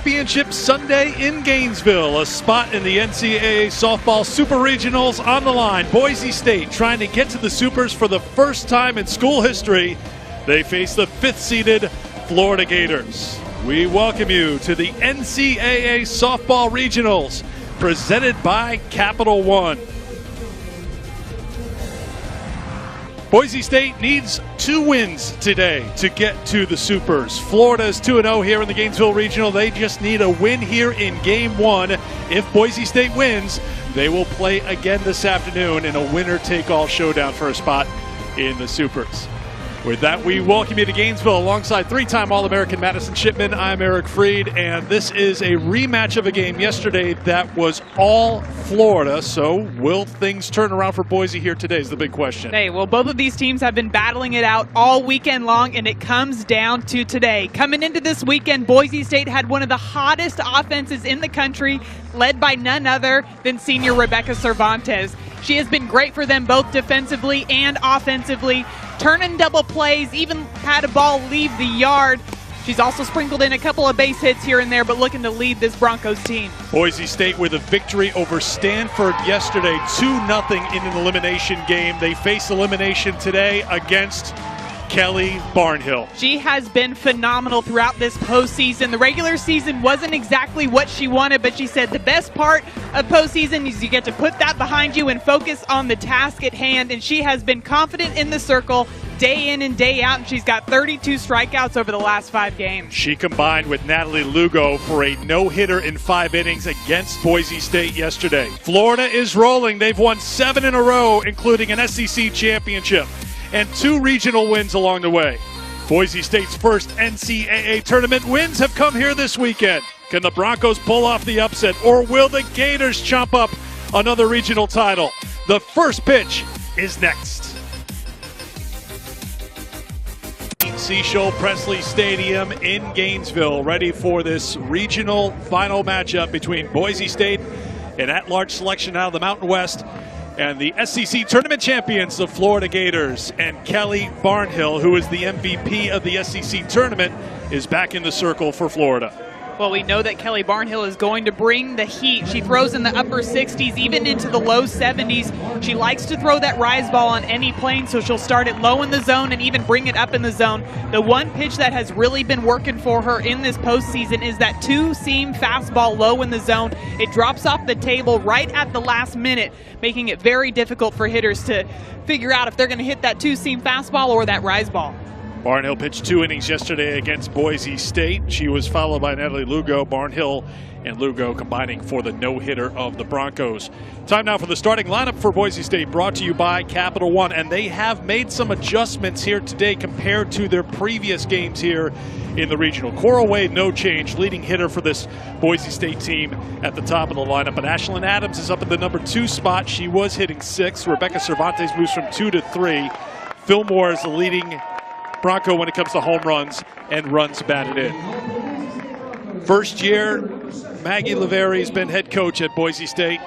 Championship Sunday in Gainesville. A spot in the NCAA softball Super Regionals on the line. Boise State trying to get to the Supers for the first time in school history. They face the 5th-seeded Florida Gators. We welcome you to the NCAA Softball Regionals, presented by Capital One. Boise State needs 2 wins today to get to the Supers. Florida is 2-0 here in the Gainesville Regional. They just need a win here in Game 1. If Boise State wins, they will play again this afternoon in a winner-take-all showdown for a spot in the Supers. With that, we welcome you to Gainesville alongside 3-time All-American Madison Shipman. I'm Eric Freed, and this is a rematch of a game yesterday that was all Florida. So will things turn around for Boise here today is the big question. Hey, well, both of these teams have been battling it out all weekend long, and it comes down to today. Coming into this weekend, Boise State had one of the hottest offenses in the country, led by none other than senior Rebecca Cervantes. She has been great for them both defensively and offensively, turning double plays, even had a ball leave the yard. She's also sprinkled in a couple of base hits here and there, but looking to lead this Broncos team. Boise State with a victory over Stanford yesterday, 2-0 in an elimination game. They face elimination today against Kelly Barnhill. She has been phenomenal throughout this postseason. The regular season wasn't exactly what she wanted, but she said the best part of postseason is you get to put that behind you and focus on the task at hand, and she has been confident in the circle day in and day out, and she's got 32 strikeouts over the last 5 games. She combined with Natalie Lugo for a no-hitter in 5 innings against Boise State yesterday. Florida is rolling. They've won 7 in a row, including an SEC championship and 2 regional wins along the way. Boise State's first NCAA tournament wins have come here this weekend. Can the Broncos pull off the upset, or will the Gators chomp up another regional title? The first pitch is next. Seashole Pressly Stadium in Gainesville, ready for this regional final matchup between Boise State, an at-large selection out of the Mountain West, and the SEC tournament champions, the Florida Gators. And Kelly Barnhill, who is the MVP of the SEC tournament, is back in the circle for Florida. Well, we know that Kelly Barnhill is going to bring the heat. She throws in the upper 60s, even into the low 70s. She likes to throw that rise ball on any plane, so she'll start it low in the zone and even bring it up in the zone. The one pitch that has really been working for her in this postseason is that 2-seam fastball low in the zone. It drops off the table right at the last minute, making it very difficult for hitters to figure out if they're going to hit that 2-seam fastball or that rise ball. Barnhill pitched 2 innings yesterday against Boise State. She was followed by Natalie Lugo. Barnhill and Lugo combining for the no-hitter of the Broncos. Time now for the starting lineup for Boise State, brought to you by Capital One. And they have made some adjustments here today compared to their previous games here in the regional. Cora Wade, no change, leading hitter for this Boise State team at the top of the lineup. But Ashlyn Adams is up at the number 2 spot. She was hitting 6. Rebecca Cervantes moves from 2 to 3. Fillmore is the leading Bronco when it comes to home runs and runs batted in. First year, Maggie Laveri has been head coach at Boise State.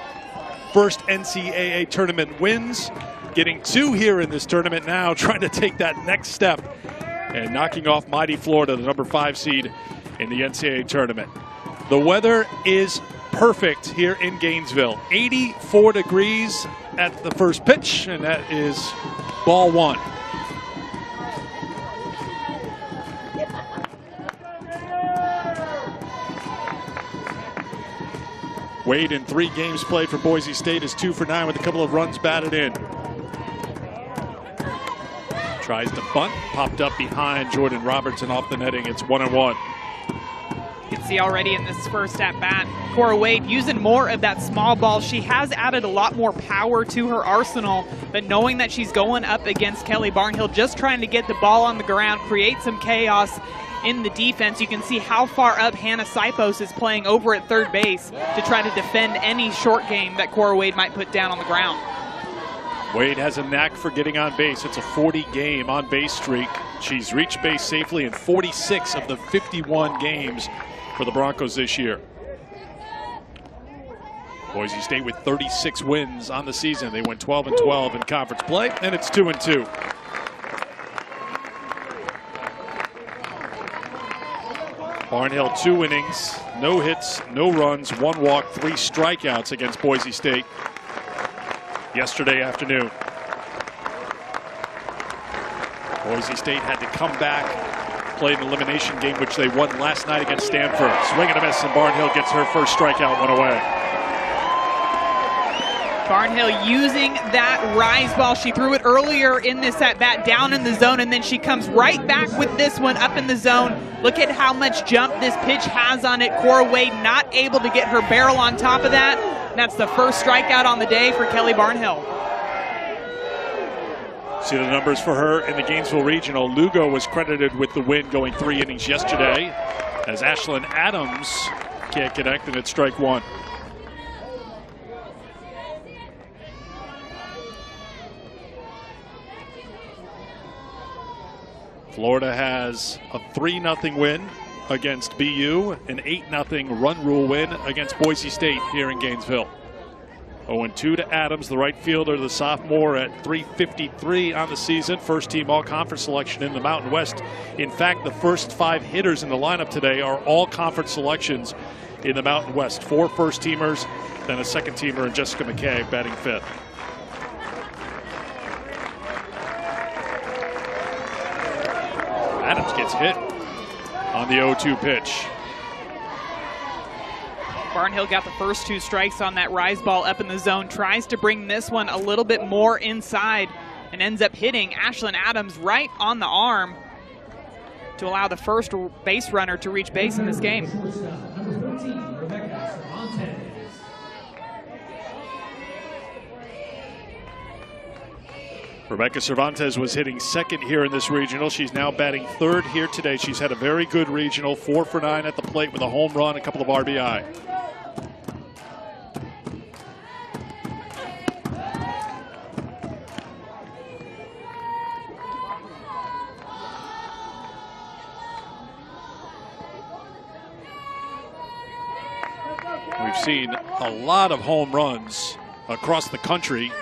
First NCAA tournament wins, getting 2 here in this tournament now, trying to take that next step and knocking off mighty Florida, the number 5 seed in the NCAA tournament. The weather is perfect here in Gainesville. 84 degrees at the first pitch, and that is ball 1. Wade, in 3 games played for Boise State, is 2 for 9 with a couple of runs batted in. Tries to bunt, popped up behind Jordan Robertson off the netting. It's 1-1. You can see already in this first at-bat, Cora Wade using more of that small ball. She has added a lot more power to her arsenal, but knowing that she's going up against Kelly Barnhill, just trying to get the ball on the ground, create some chaos in the defense. You can see how far up Hannah Sipos is playing over at third base to try to defend any short game that Cora Wade might put down on the ground. Wade has a knack for getting on base. It's a 40-game on-base streak. She's reached base safely in 46 of the 51 games for the Broncos this year. Boise State with 36 wins on the season. They went 12-12 in conference play, and it's 2-2. Barnhill 2 innings, no hits, no runs, 1 walk, 3 strikeouts against Boise State yesterday afternoon. Boise State had to come back, play an elimination game, which they won last night against Stanford. Swing and a miss, and Barnhill gets her first strikeout, 1 away. Barnhill using that rise ball. She threw it earlier in this at-bat down in the zone, and then she comes right back with this one up in the zone. Look at how much jump this pitch has on it. Cora Wade not able to get her barrel on top of that. And that's the first strikeout on the day for Kelly Barnhill. See the numbers for her in the Gainesville Regional. Lugo was credited with the win, going 3 innings yesterday, as Ashlyn Adams can't connect, and it's strike 1. Florida has a 3-0 win against BU, an 8-0 run rule win against Boise State here in Gainesville. 0-2 to Adams, the right fielder, the sophomore, at .353 on the season. First team all-conference selection in the Mountain West. In fact, the first 5 hitters in the lineup today are all conference selections in the Mountain West. 4 first-teamers, then a second-teamer, and Jessica McKay batting 5th. Adams gets hit on the 0-2 pitch. Barnhill got the first 2 strikes on that rise ball up in the zone, tries to bring this one a little bit more inside, and ends up hitting Ashlyn Adams right on the arm to allow the first base runner to reach base in this game. Rebecca Cervantes was hitting second here in this regional. She's now batting 3rd here today. She's had a very good regional, 4 for 9 at the plate with a home run, a couple of RBI. We've seen a lot of home runs across the country.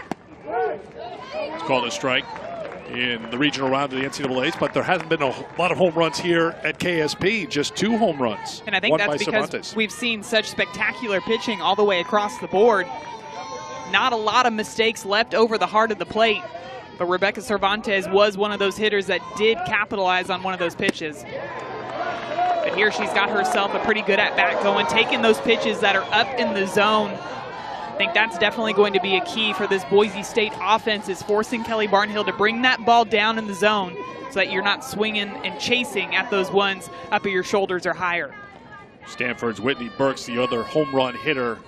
It's called a strike in the regional round of the NCAAs, but there hasn't been a lot of home runs here at KSP, just 2 home runs. And I think that's because we've seen such spectacular pitching all the way across the board. Not a lot of mistakes left over the heart of the plate, but Rebecca Cervantes was one of those hitters that did capitalize on one of those pitches. But here she's got herself a pretty good at-bat going, taking those pitches that are up in the zone. I think that's definitely going to be a key for this Boise State offense, is forcing Kelly Barnhill to bring that ball down in the zone so that you're not swinging and chasing at those ones up at your shoulders or higher. Stanford's Whitney Burks, the other home run hitter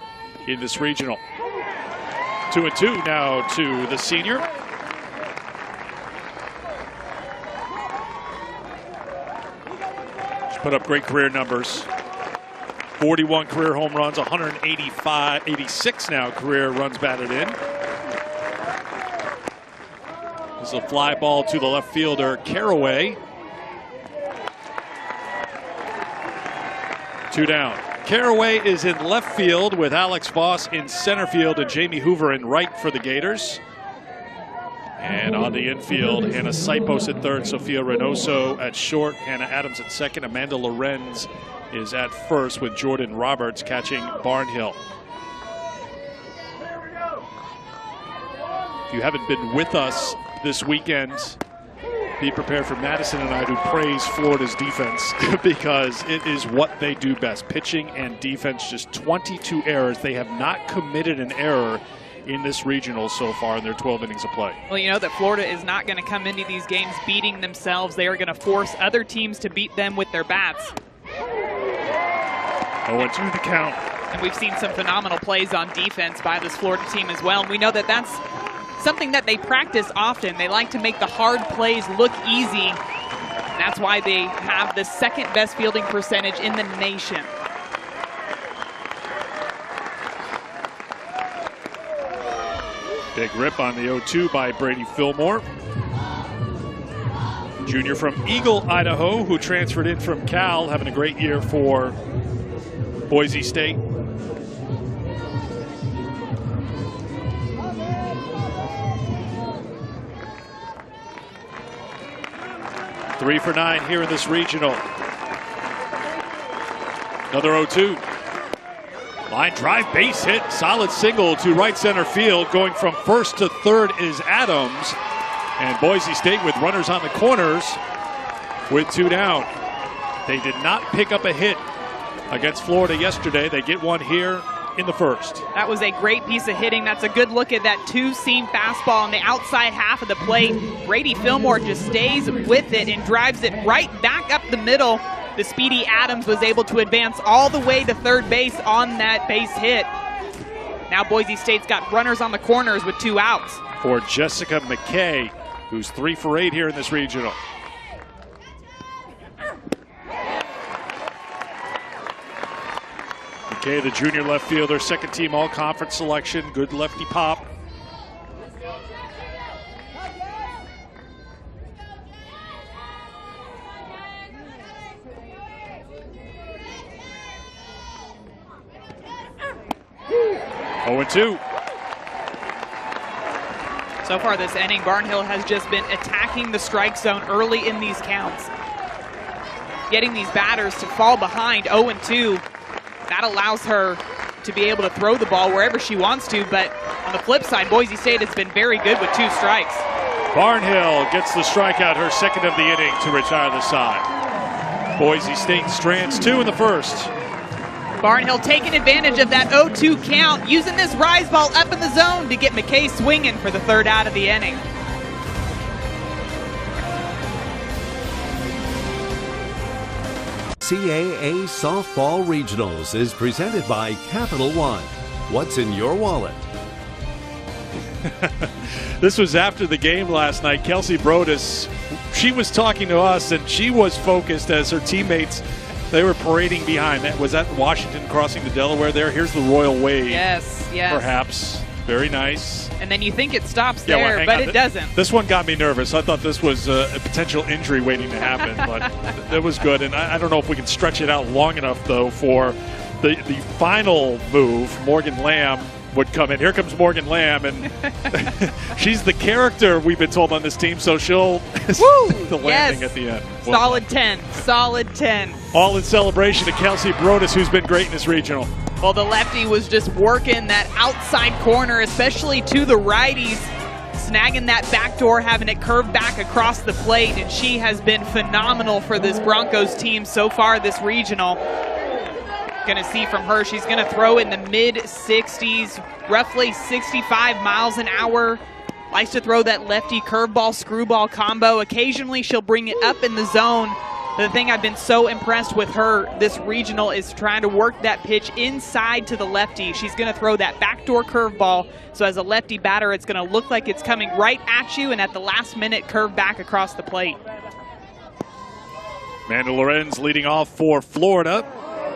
in this regional. 2-2 now to the senior. Put up great career numbers. 41 career home runs, 86 now career runs batted in. This is a fly ball to the left fielder, Caraway. 2 down. Caraway is in left field with Alex Voss in center field and Jamie Hoover in right for the Gators. And on the infield, Hannah Sipos at 3rd, Sophia Reynoso at short, Hannah Adams at 2nd, Amanda Lorenz is at 1st with Jordan Roberts catching Barnhill. If you haven't been with us this weekend, be prepared for Madison and I to praise Florida's defense because it is what they do best. Pitching and defense, just 22 errors. They have not committed an error in this regional so far in their 12 innings of play. Well, you know that Florida is not going to come into these games beating themselves. They are going to force other teams to beat them with their bats. 0-2 the count. And we've seen some phenomenal plays on defense by this Florida team as well. And we know that that's something that they practice often. They like to make the hard plays look easy. That's why they have the 2nd best fielding percentage in the nation. Big rip on the 0-2 by Brady Fillmore. Junior from Eagle, Idaho, who transferred in from Cal, having a great year for Boise State. Three for 9 here in this regional. Another 0-2. Line drive, base hit, solid single to right center field. Going from first to third is Adams. And Boise State with runners on the corners with 2 down. They did not pick up a hit against Florida yesterday. They get one here in the first. That was a great piece of hitting. That's a good look at that two-seam fastball on the outside half of the plate. Brady Fillmore just stays with it and drives it right back up the middle. The speedy Adams was able to advance all the way to third base on that base hit. Now Boise State's got runners on the corners with 2 outs. For Jessica McKay, who's 3 for 8 here in this regional. McKay, the junior left fielder, second team all-conference selection, good lefty pop. Oh, 2. So far this inning, Barnhill has just been attacking the strike zone early in these counts. Getting these batters to fall behind 0-2. That allows her to be able to throw the ball wherever she wants to, but on the flip side, Boise State has been very good with 2 strikes. Barnhill gets the strikeout, her second of the inning, to retire the side. Boise State strands 2 in the first. Barnhill taking advantage of that 0-2 count, using this rise ball up in the zone to get McKay swinging for the 3rd out of the inning. NCAA Softball Regionals is presented by Capital One. What's in your wallet? This was after the game last night. Kelsey Brodus, she was talking to us, and she was focused as her teammates, they were parading behind. That was at Washington crossing the Delaware there. Here's the Royal Wave. Yes. Perhaps. Very nice. And then you think it stops there, but it doesn't. This one got me nervous. I thought this was a potential injury waiting to happen, but it was good. And I don't know if we can stretch it out long enough, though, for the final move. Morgan Lamb would come in. Here comes Morgan Lamb, and she's the character we've been told on this team, so she'll the landing at the end. Solid 10. Solid 10. All in celebration of Kelsey Brodus, who's been great in this regional. Well, the lefty was just working that outside corner, especially to the righties, snagging that back door, having it curve back across the plate, and she has been phenomenal for this Broncos team so far this regional. Gonna see from her, she's gonna throw in the mid-60s, roughly 65 miles an hour. Likes to throw that lefty curveball, screwball combo. Occasionally she'll bring it up in the zone. The thing I've been so impressed with her this regional is trying to work that pitch inside to the lefty. She's going to throw that backdoor curveball, so as a lefty batter, it's going to look like it's coming right at you, and at the last minute, curve back across the plate. Amanda Lorenz leading off for Florida.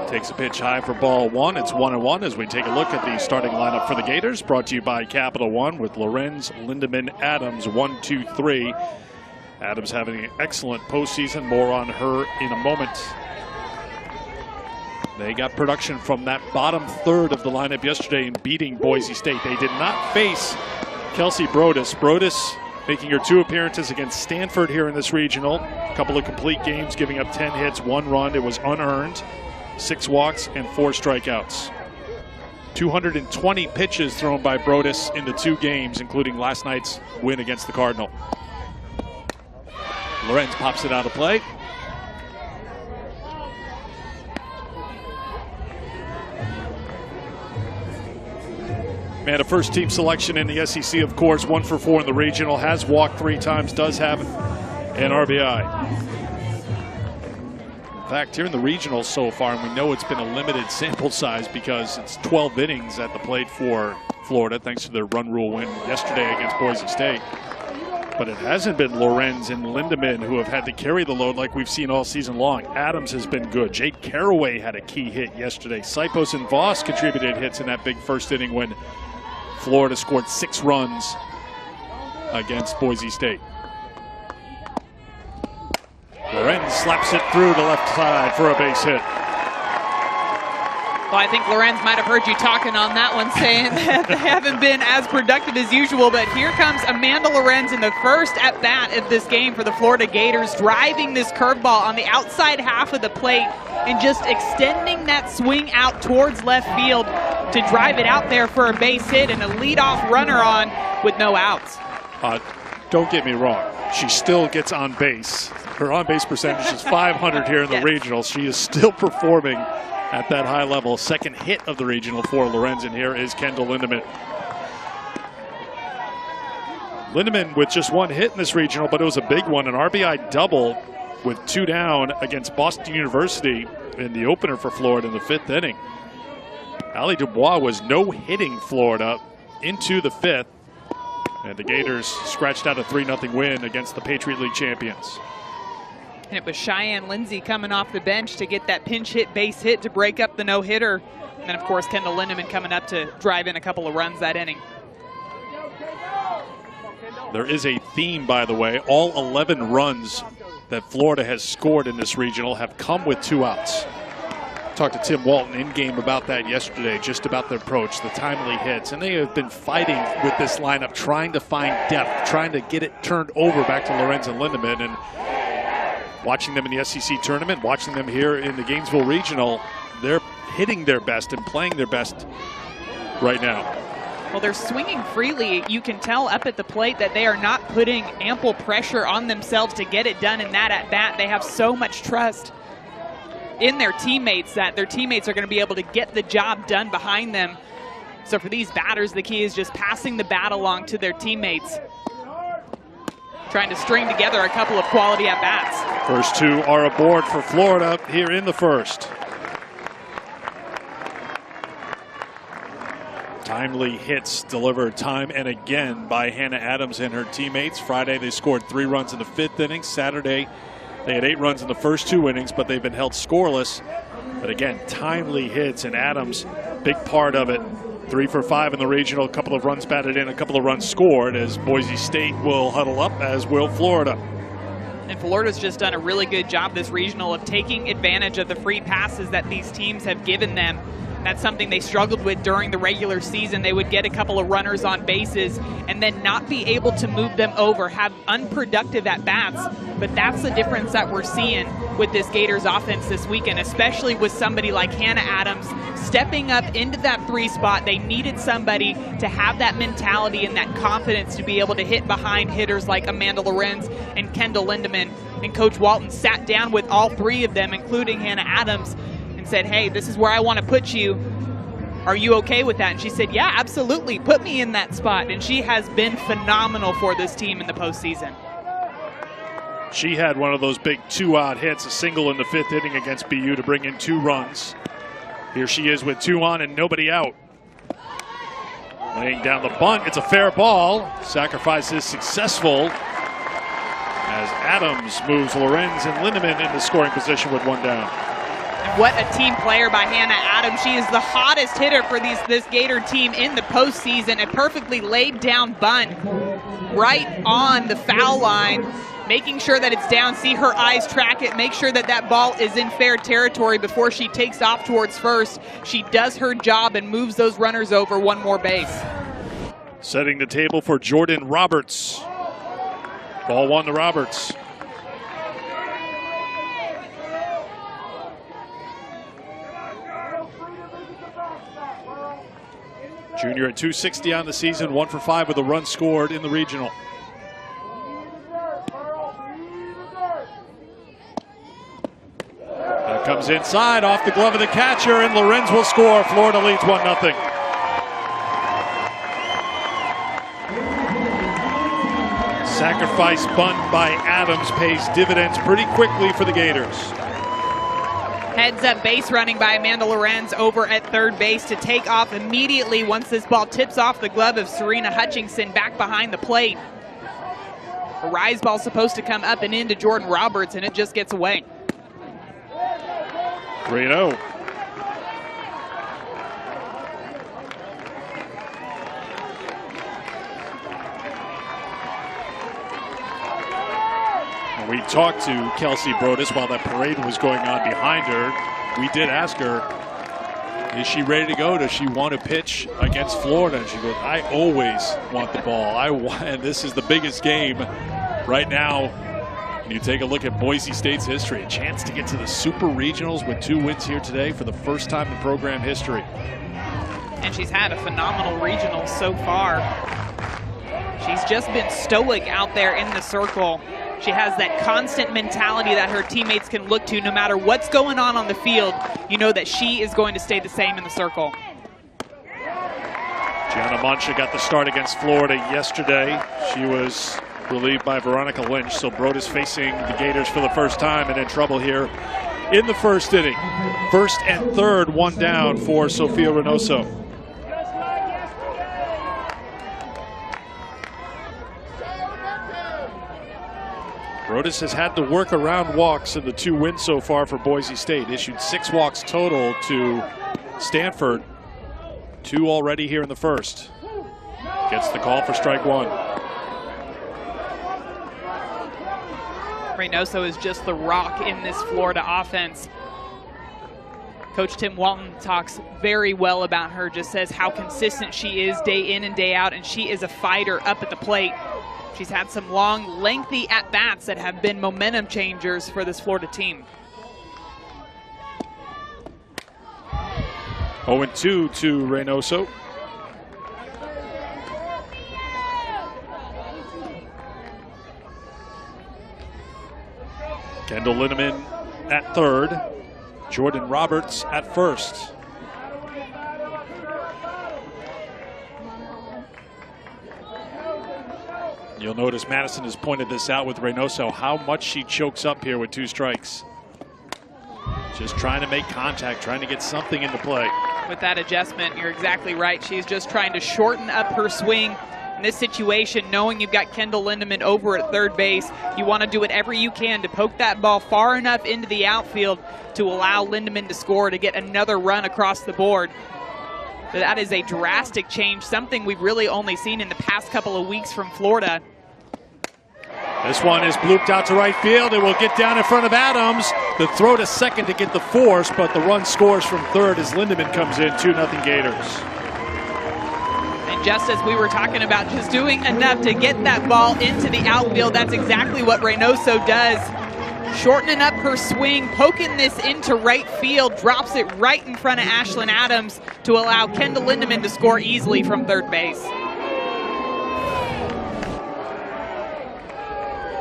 Takes a pitch high for ball 1. It's 1-1 as we take a look at the starting lineup for the Gators. Brought to you by Capital One with Lorenz, Lindemann, Adams, 1, 2, 3. Adams having an excellent postseason. More on her in a moment. They got production from that bottom third of the lineup yesterday in beating Boise State. They did not face Kelsey Brodus. Brodus making her 2 appearances against Stanford here in this regional. A couple of complete games, giving up 10 hits, 1 run. It was unearned. 6 walks and 4 strikeouts. 220 pitches thrown by Brodus in the 2 games, including last night's win against the Cardinal. Lorenz pops it out of play. Man, a first team selection in the SEC, of course, 1 for 4 in the regional, has walked 3 times, does have an RBI. In fact, here in the regional so far, and we know it's been a limited sample size because it's 12 innings at the plate for Florida, thanks to their run rule win yesterday against Boise State. But it hasn't been Lorenz and Lindemann who have had to carry the load like we've seen all season long. Adams has been good. Jake Caraway had a key hit yesterday. Sipos and Voss contributed hits in that big first inning when Florida scored 6 runs against Boise State. Lorenz slaps it through the left side for a base hit. Well, I think Lorenz might have heard you talking on that one, saying that they haven't been as productive as usual, but here comes Amanda Lorenz in the first at-bat of this game for the Florida Gators, driving this curveball on the outside half of the plate and just extending that swing out towards left field to drive it out there for a base hit and a leadoff runner on with no outs. Don't get me wrong. She still gets on base. Her on-base percentage is 500 here in the regional. She is still performing at that high level. Second hit of the regional for Lorenz, and here is Kendall Lindemann. Lindemann with just one hit in this regional, but it was a big one, an RBI double with 2 down against Boston University in the opener for Florida in the 5th inning. Allie Dubois was no-hitting Florida into the 5th, and the Gators scratched out a 3-0 win against the Patriot League champions. And it was Cheyenne Lindsay coming off the bench to get that pinch hit base hit to break up the no-hitter. And then, of course, Kendall Lindemann coming up to drive in a couple of runs that inning. There is a theme, by the way. All 11 runs that Florida has scored in this regional have come with 2 outs. Talked to Tim Walton in-game about that yesterday, just about their approach, the timely hits. And they have been fighting with this lineup, trying to find depth, trying to get it turned over back to Lorenz and Lindemann. And watching them in the SEC tournament, watching them here in the Gainesville Regional, they're hitting their best and playing their best right now. Well, they're swinging freely. You can tell up at the plate that they are not putting ample pressure on themselves to get it done in that at-bat. They have so much trust in their teammates that their teammates are going to be able to get the job done behind them. So for these batters, the key is just passing the bat along to their teammates, trying to string together a couple of quality at-bats. First 2 are aboard for Florida here in the first. Timely hits delivered time and again by Hannah Adams and her teammates. Friday they scored 3 runs in the 5th inning. Saturday they had 8 runs in the first 2 innings, but they've been held scoreless. But again, timely hits, and Adams, big part of it. 3 for 5 in the regional, a couple of runs batted in, a couple of runs scored, as Boise State will huddle up, as will Florida. And Florida's just done a really good job this regional of taking advantage of the free passes that these teams have given them. That's something they struggled with during the regular season. They would get a couple of runners on bases and then not be able to move them over, have unproductive at-bats. But that's the difference that we're seeing with this Gators offense this weekend, especially with somebody like Hannah Adams stepping up into that 3 spot. They needed somebody to have that mentality and that confidence to be able to hit behind hitters like Amanda Lorenz and Kendall Lindemann. And Coach Walton sat down with all 3 of them, including Hannah Adams, and said, hey, this is where I want to put you. Are you okay with that? And she said, yeah, absolutely. Put me in that spot. And she has been phenomenal for this team in the postseason. She had one of those big 2-out hits, a single in the 5th inning against BU to bring in 2 runs. Here she is with 2 on and nobody out. Laying down the bunt. It's a fair ball. Sacrifice is successful as Adams moves Lorenz and Lindemann into scoring position with 1 down. And what a team player by Hannah Adams. She is the hottest hitter for this Gator team in the postseason. A perfectly laid down bunt right on the foul line, making sure that it's down, see her eyes track it, make sure that that ball is in fair territory before she takes off towards first. She does her job and moves those runners over 1 more base. Setting the table for Jordan Roberts. Ball 1 to Roberts. Junior at 260 on the season, 1 for 5 with a run scored in the regional. That comes inside off the glove of the catcher, and Lorenz will score. Florida leads 1-0. Sacrifice bunt by Adams pays dividends pretty quickly for the Gators. Heads up base running by Amanda Lorenz over at 3rd base to take off immediately once this ball tips off the glove of Serena Hutchinson back behind the plate. A rise ball supposed to come up and into Jordan Roberts, and it just gets away. 3-0. We talked to Kelsey Brodus while that parade was going on behind her. We did ask her, Is she ready to go? Does she want to pitch against Florida? And she goes, I always want the ball. And this is the biggest game right now. And you take a look at Boise State's history, a chance to get to the Super Regionals with 2 wins here today for the first time in program history. And she's had a phenomenal regional so far. She's just been stoic out there in the circle. She has that constant mentality that her teammates can look to no matter what's going on the field. You know that she is going to stay the same in the circle. Gianna Mancha got the start against Florida yesterday. She was relieved by Veronica Lynch, so Broad facing the Gators for the first time and in trouble here in the first inning. First and third, one down for Sofia Reynoso. Brodus has had to work around walks in the 2 wins so far for Boise State. Issued 6 walks total to Stanford. 2 already here in the first. Gets the call for strike 1. Reynoso is just the rock in this Florida offense. Coach Tim Walton talks very well about her, just says how consistent she is day in and day out, and she is a fighter up at the plate. She's had some long, lengthy at-bats that have been momentum changers for this Florida team. 0-2 to Reynoso. Kendall Linneman at third. Jordan Roberts at first. You'll notice Madison has pointed this out with Reynoso, how much she chokes up here with 2 strikes. Just trying to make contact, trying to get something into play. With that adjustment, you're exactly right. She's just trying to shorten up her swing. In this situation, knowing you've got Kendall Lindemann over at third base, you want to do whatever you can to poke that ball far enough into the outfield to allow Lindemann to score, to get another run across the board. That is a drastic change, something we've really only seen in the past couple of weeks from Florida. This one is blooped out to right field. It will get down in front of Adams. The throw to second to get the force, but the run scores from third as Lindemann comes in. 2-0 Gators. And just as we were talking about just doing enough to get that ball into the outfield, that's exactly what Reynoso does. Shortening up her swing, poking this into right field, drops it right in front of Ashlyn Adams to allow Kendall Lindemann to score easily from third base.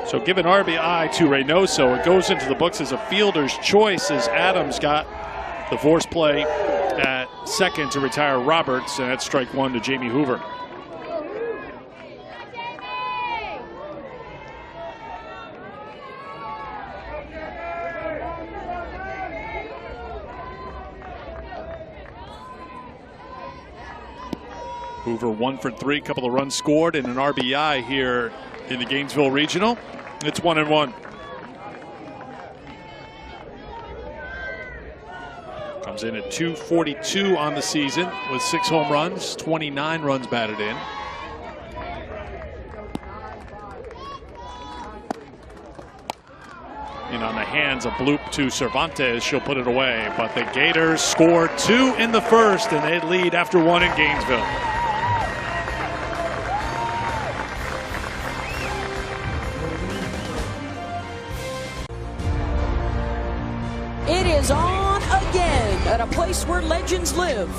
So give an RBI to Reynoso. It goes into the books as a fielder's choice as Adams got the force play at second to retire Roberts, and that's strike 1 to Jamie Hoover. Hoover 1 for 3, couple of runs scored and an RBI here in the Gainesville Regional. It's 1-1. Comes in at .242 on the season with 6 home runs, 29 runs batted in. And on the hands, a bloop to Cervantes. She'll put it away, but the Gators score 2 in the first, and they lead after 1 in Gainesville. It is on again at a place where legends live.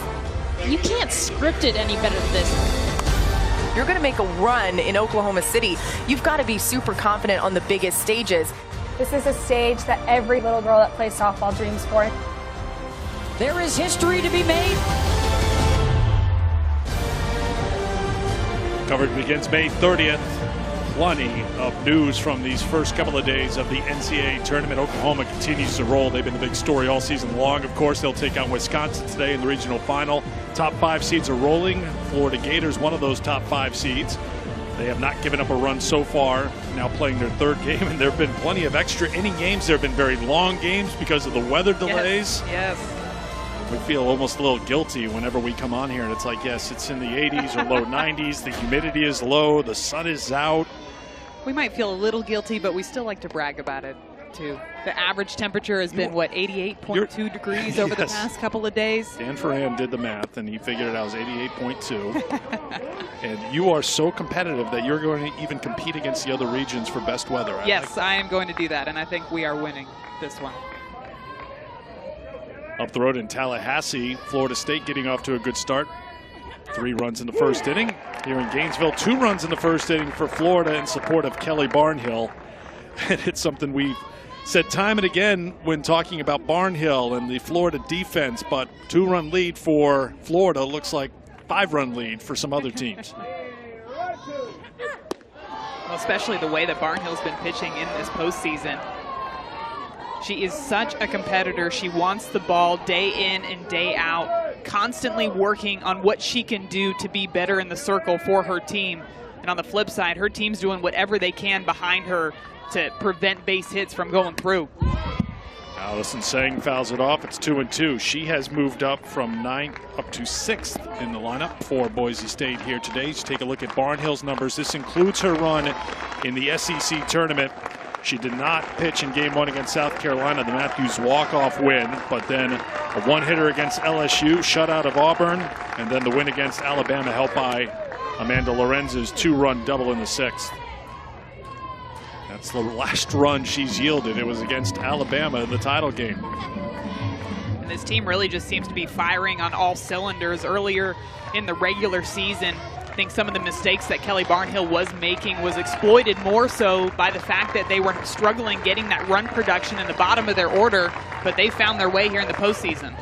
You can't script it any better than this. You're going to make a run in Oklahoma City. You've got to be super confident on the biggest stages. This is a stage that every little girl that plays softball dreams for. There is history to be made. Coverage begins May 30th. Plenty of news from these first couple of days of the NCAA tournament. Oklahoma continues to roll. They've been the big story all season long. Of course, they'll take on Wisconsin today in the regional final. Top 5 seeds are rolling. Florida Gators, one of those top 5 seeds. They have not given up a run so far, now playing their 3rd game, and there have been plenty of extra inning games. There have been very long games because of the weather delays. Yes. We feel almost a little guilty whenever we come on here, and it's like, yes, it's in the 80s or low 90s. The humidity is low. The sun is out. We might feel a little guilty, but we still like to brag about it. too. The average temperature has been, what, 88.2 degrees over the past couple of days? Dan Ferran did the math, and he figured it out as 88.2. And you are so competitive that you're going to even compete against the other regions for best weather. Yes, I am going to do that, and I think we are winning this one. Up the road in Tallahassee, Florida State getting off to a good start. 3 runs in the first inning. Here in Gainesville, 2 runs in the first inning for Florida in support of Kelly Barnhill. And it's something we've said time and again when talking about Barnhill and the Florida defense, but 2-run lead for Florida looks like 5-run lead for some other teams. Well, especially the way that Barnhill's been pitching in this postseason. She is such a competitor. She wants the ball day in and day out, constantly working on what she can do to be better in the circle for her team. And on the flip side, her team's doing whatever they can behind her to prevent base hits from going through. Allison Sang fouls it off. It's 2-2. She has moved up from 9th up to 6th in the lineup for Boise State here today. Let's take a look at Barnhill's numbers. This includes her run in the SEC tournament. She did not pitch in Game 1 against South Carolina, the Matthews walk-off win, but then a one-hitter against LSU, shutout of Auburn, and then the win against Alabama helped by Amanda Lorenz's 2-run double in the 6th. That's the last run she's yielded. It was against Alabama in the title game. And this team really just seems to be firing on all cylinders. Earlier in the regular season, I think some of the mistakes that Kelly Barnhill was making was exploited more so by the fact that they were struggling getting that run production in the bottom of their order, but they found their way here in the postseason.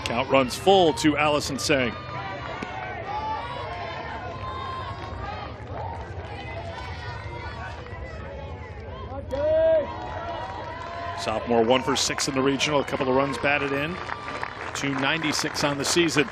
Count runs full to Allison Sang. Sophomore 1 for 6 in the regional, a couple of runs batted in, 296 on the season.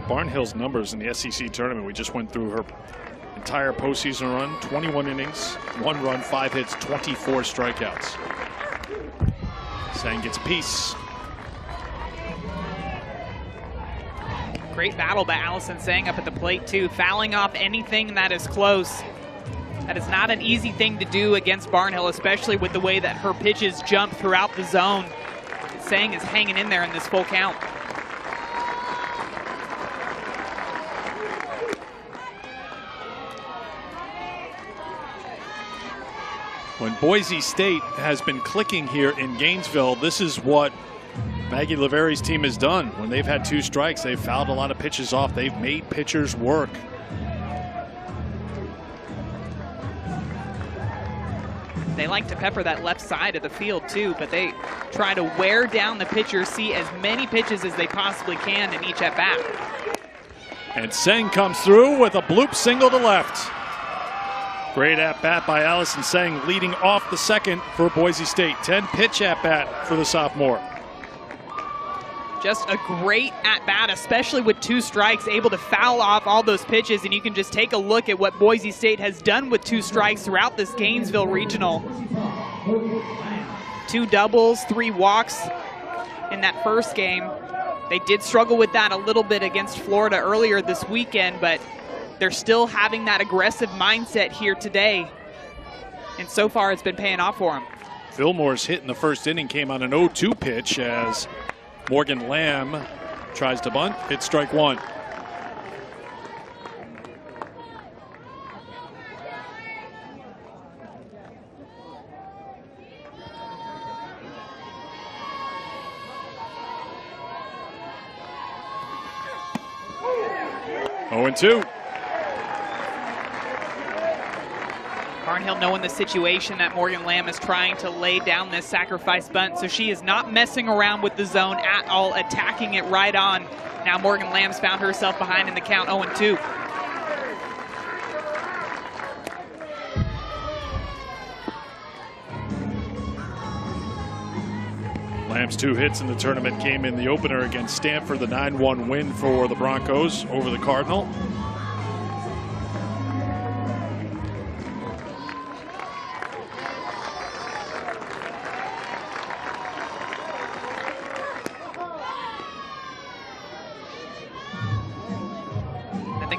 Barnhill's numbers in the SEC tournament, we just went through her entire postseason run, 21 innings, 1 run, 5 hits, 24 strikeouts. Sang gets a piece. Great battle by Allison Sang up at the plate too, fouling off anything that is close. That is not an easy thing to do against Barnhill, especially with the way that her pitches jump throughout the zone. Sang is hanging in there in this full count. When Boise State has been clicking here in Gainesville, this is what Maggie Laveri's team has done. When they've had 2 strikes, they've fouled a lot of pitches off. They've made pitchers work. They like to pepper that left side of the field too, but they try to wear down the pitcher, see as many pitches as they possibly can in each at-bat. And Sang comes through with a bloop single to left. Great at-bat by Allison Sang, leading off the second for Boise State. 10-pitch at-bat for the sophomore. Just a great at-bat, especially with 2 strikes, able to foul off all those pitches, and you can just take a look at what Boise State has done with 2 strikes throughout this Gainesville regional. 2 doubles, 3 walks in that first game. They did struggle with that a little bit against Florida earlier this weekend, but they're still having that aggressive mindset here today. And so far, it's been paying off for them. Fillmore's hit in the first inning came on an 0-2 pitch as Morgan Lamb tries to bunt. It's strike 1. Oh, and 2. Barnhill knowing the situation that Morgan Lamb is trying to lay down this sacrifice bunt, so she is not messing around with the zone at all, attacking it right on. Now Morgan Lamb's found herself behind in the count, 0-2. Lamb's 2 hits in the tournament came in the opener against Stanford, the 9-1 win for the Broncos over the Cardinal.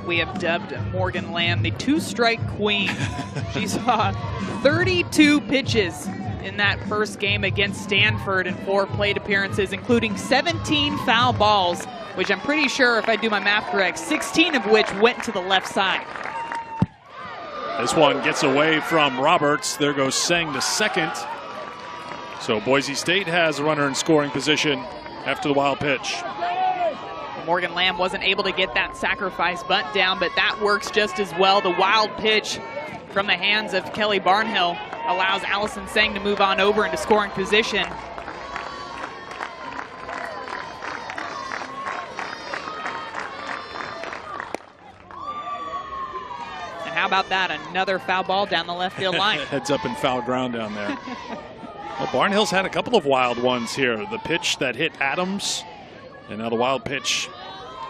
like we have dubbed Morgan Lamb the two-strike queen. She saw 32 pitches in that first game against Stanford in 4 plate appearances, including 17 foul balls, which I'm pretty sure, if I do my math correct, 16 of which went to the left side. This one gets away from Roberts. There goes Seng to second. So Boise State has a runner in scoring position after the wild pitch. Morgan Lamb wasn't able to get that sacrifice bunt down, but that works just as well. The wild pitch from the hands of Kelly Barnhill allows Allison Seng to move on over into scoring position. And how about that? Another foul ball down the left field line. Heads up in foul ground down there. Well, Barnhill's had a couple of wild ones here. The pitch that hit Adams, and now the wild pitch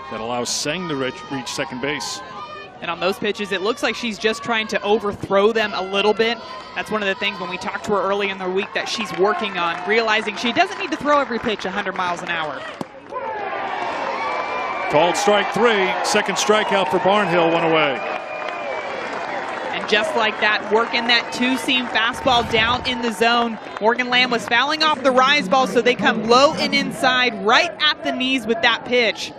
that allows Seng to reach second base. And on those pitches, it looks like she's just trying to overthrow them a little bit. That's one of the things when we talked to her early in the week that she's working on, realizing she doesn't need to throw every pitch 100 miles an hour. Called strike 3, second strikeout for Barnhill, one away. And just like that, working that two-seam fastball down in the zone. Morgan Lamb was fouling off the rise ball, so they come low and inside, right at the knees with that pitch.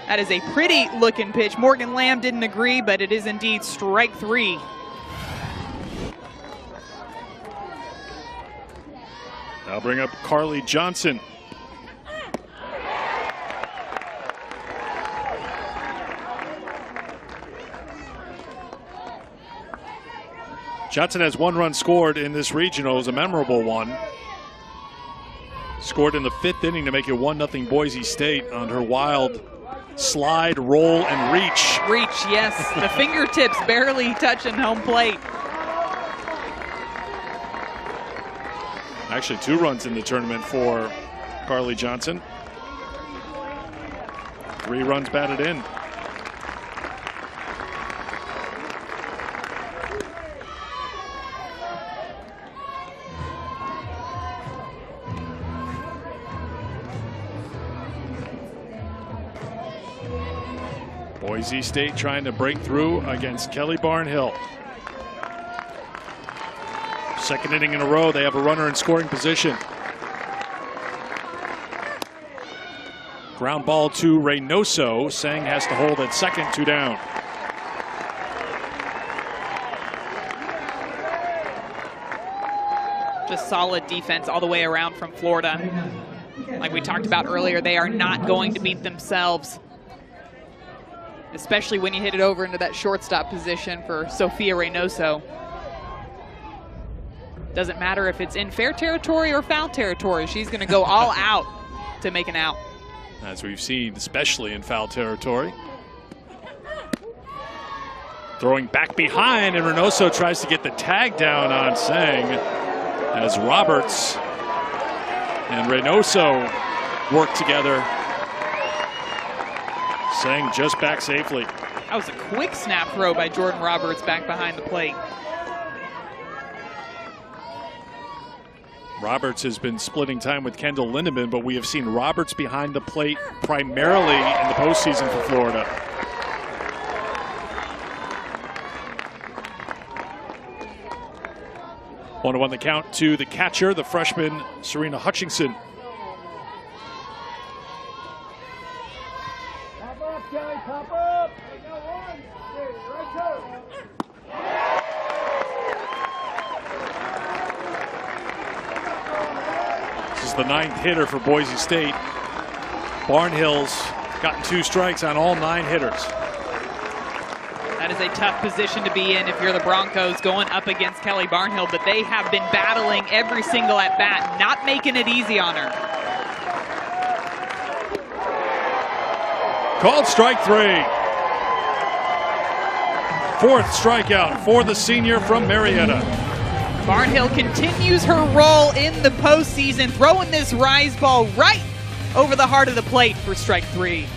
That is a pretty looking pitch. Morgan Lamb didn't agree, but it is indeed strike 3. I'll bring up Carly Johnson. Johnson has 1 run scored in this regional. It was a memorable one. Scored in the 5th inning to make it 1-0 Boise State on her wild slide, roll, and reach. Reach, yes. The fingertips barely touching home plate. Actually, 2 runs in the tournament for Carly Johnson. 3 runs batted in. Boise State trying to break through against Kelly Barnhill. Second inning in a row, they have a runner in scoring position. Ground ball to Reynoso. Seng has to hold at second, 2 down. Just solid defense all the way around from Florida. Like we talked about earlier, they are not going to beat themselves, especially when you hit it over into that shortstop position for Sophia Reynoso. Doesn't matter if it's in fair territory or foul territory. She's going to go all out to make an out. As we've seen, especially in foul territory. Throwing back behind, and Reynoso tries to get the tag down on Seng as Roberts and Reynoso work together. Seng just back safely. That was a quick snap throw by Jordan Roberts back behind the plate. Roberts has been splitting time with Kendall Lindemann, but we have seen Roberts behind the plate primarily in the postseason for Florida. One to 1 the count to the catcher, the freshman Serena Hutchinson. Pop up, Kelly, pop up. They got 1, 2, right there. This is the 9th hitter for Boise State. Barnhill's gotten 2 strikes on all 9 hitters. That is a tough position to be in if you're the Broncos going up against Kelly Barnhill, but they have been battling every single at-bat, not making it easy on her. Called strike 3. 4th strikeout for the senior from Marietta. Barnhill continues her role in the postseason, throwing this rise ball right over the heart of the plate for strike 3.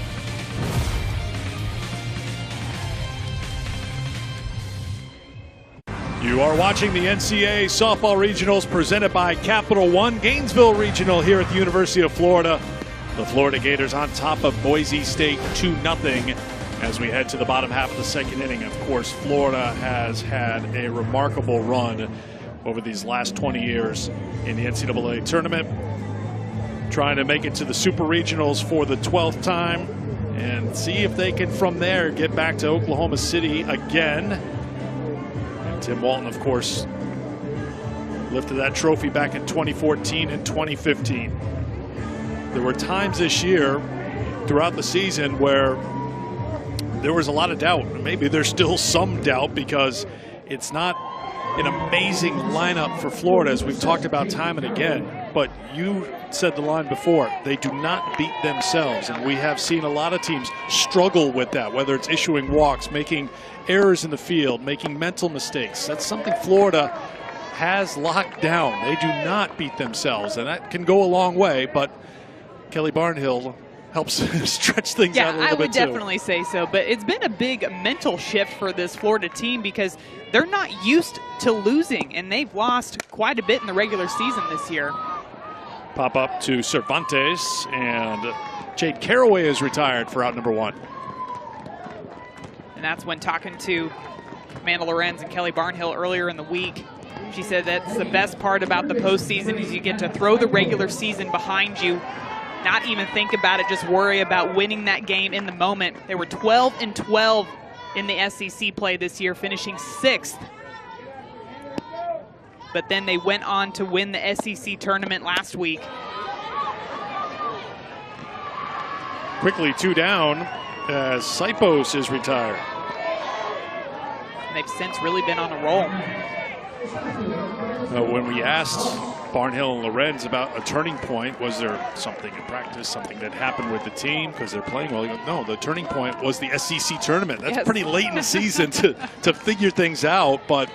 You are watching the NCAA Softball Regionals presented by Capital One, Gainesville Regional here at the University of Florida. The Florida Gators on top of Boise State 2-0 as we head to the bottom half of the second inning. Of course, Florida has had a remarkable run over these last 20 years in the NCAA tournament, trying to make it to the Super Regionals for the 12th time and see if they can from there get back to Oklahoma City again. And Tim Walton, of course, lifted that trophy back in 2014 and 2015. There were times this year throughout the season where there was a lot of doubt. Maybe there's still some doubt because it's not an amazing lineup for Florida, as we've talked about time and again. But you said the line before, they do not beat themselves. And we have seen a lot of teams struggle with that, whether it's issuing walks, making errors in the field, making mental mistakes. That's something Florida has locked down. They do not beat themselves, and that can go a long way, but Kelly Barnhill helps stretch things out a little bit. Yeah, I would definitely say so, but it's been a big mental shift for this Florida team because they're not used to losing, and they've lost quite a bit in the regular season this year. Pop up to Cervantes, and Jade Caraway is retired for out number 1. And that's when talking to Amanda Lorenz and Kelly Barnhill earlier in the week. She said that's the best part about the postseason is you get to throw the regular season behind you, not even think about it, just worry about winning that game in the moment. They were 12-12 in the SEC play this year, finishing 6th. But then they went on to win the SEC tournament last week. Quickly 2 down as Sipos is retired. And they've since really been on a roll. When we asked Barnhill and Lorenz about a turning point, was there something in practice, something that happened with the team because they're playing well? No, the turning point was the SEC tournament. That's pretty late in the season to figure things out, but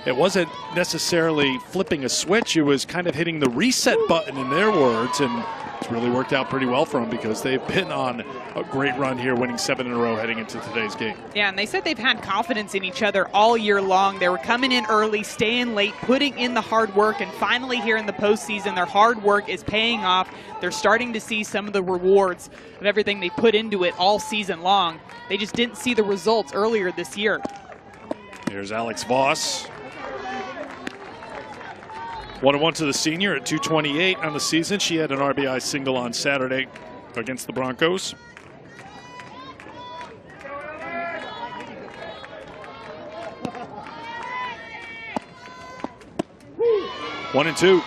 it wasn't necessarily flipping a switch. It was kind of hitting the reset button in their words, and it's really worked out pretty well for them because they've been on a great run here, winning 7 in a row heading into today's game. Yeah, and they said they've had confidence in each other all year long. They were coming in early, staying late, putting in the hard work, and finally here in the postseason, their hard work is paying off. They're starting to see some of the rewards of everything they put into it all season long. They just didn't see the results earlier this year. Here's Alex Voss. 1-1 to the senior at 228 on the season. She had an RBI single on Saturday against the Broncos. One and 2.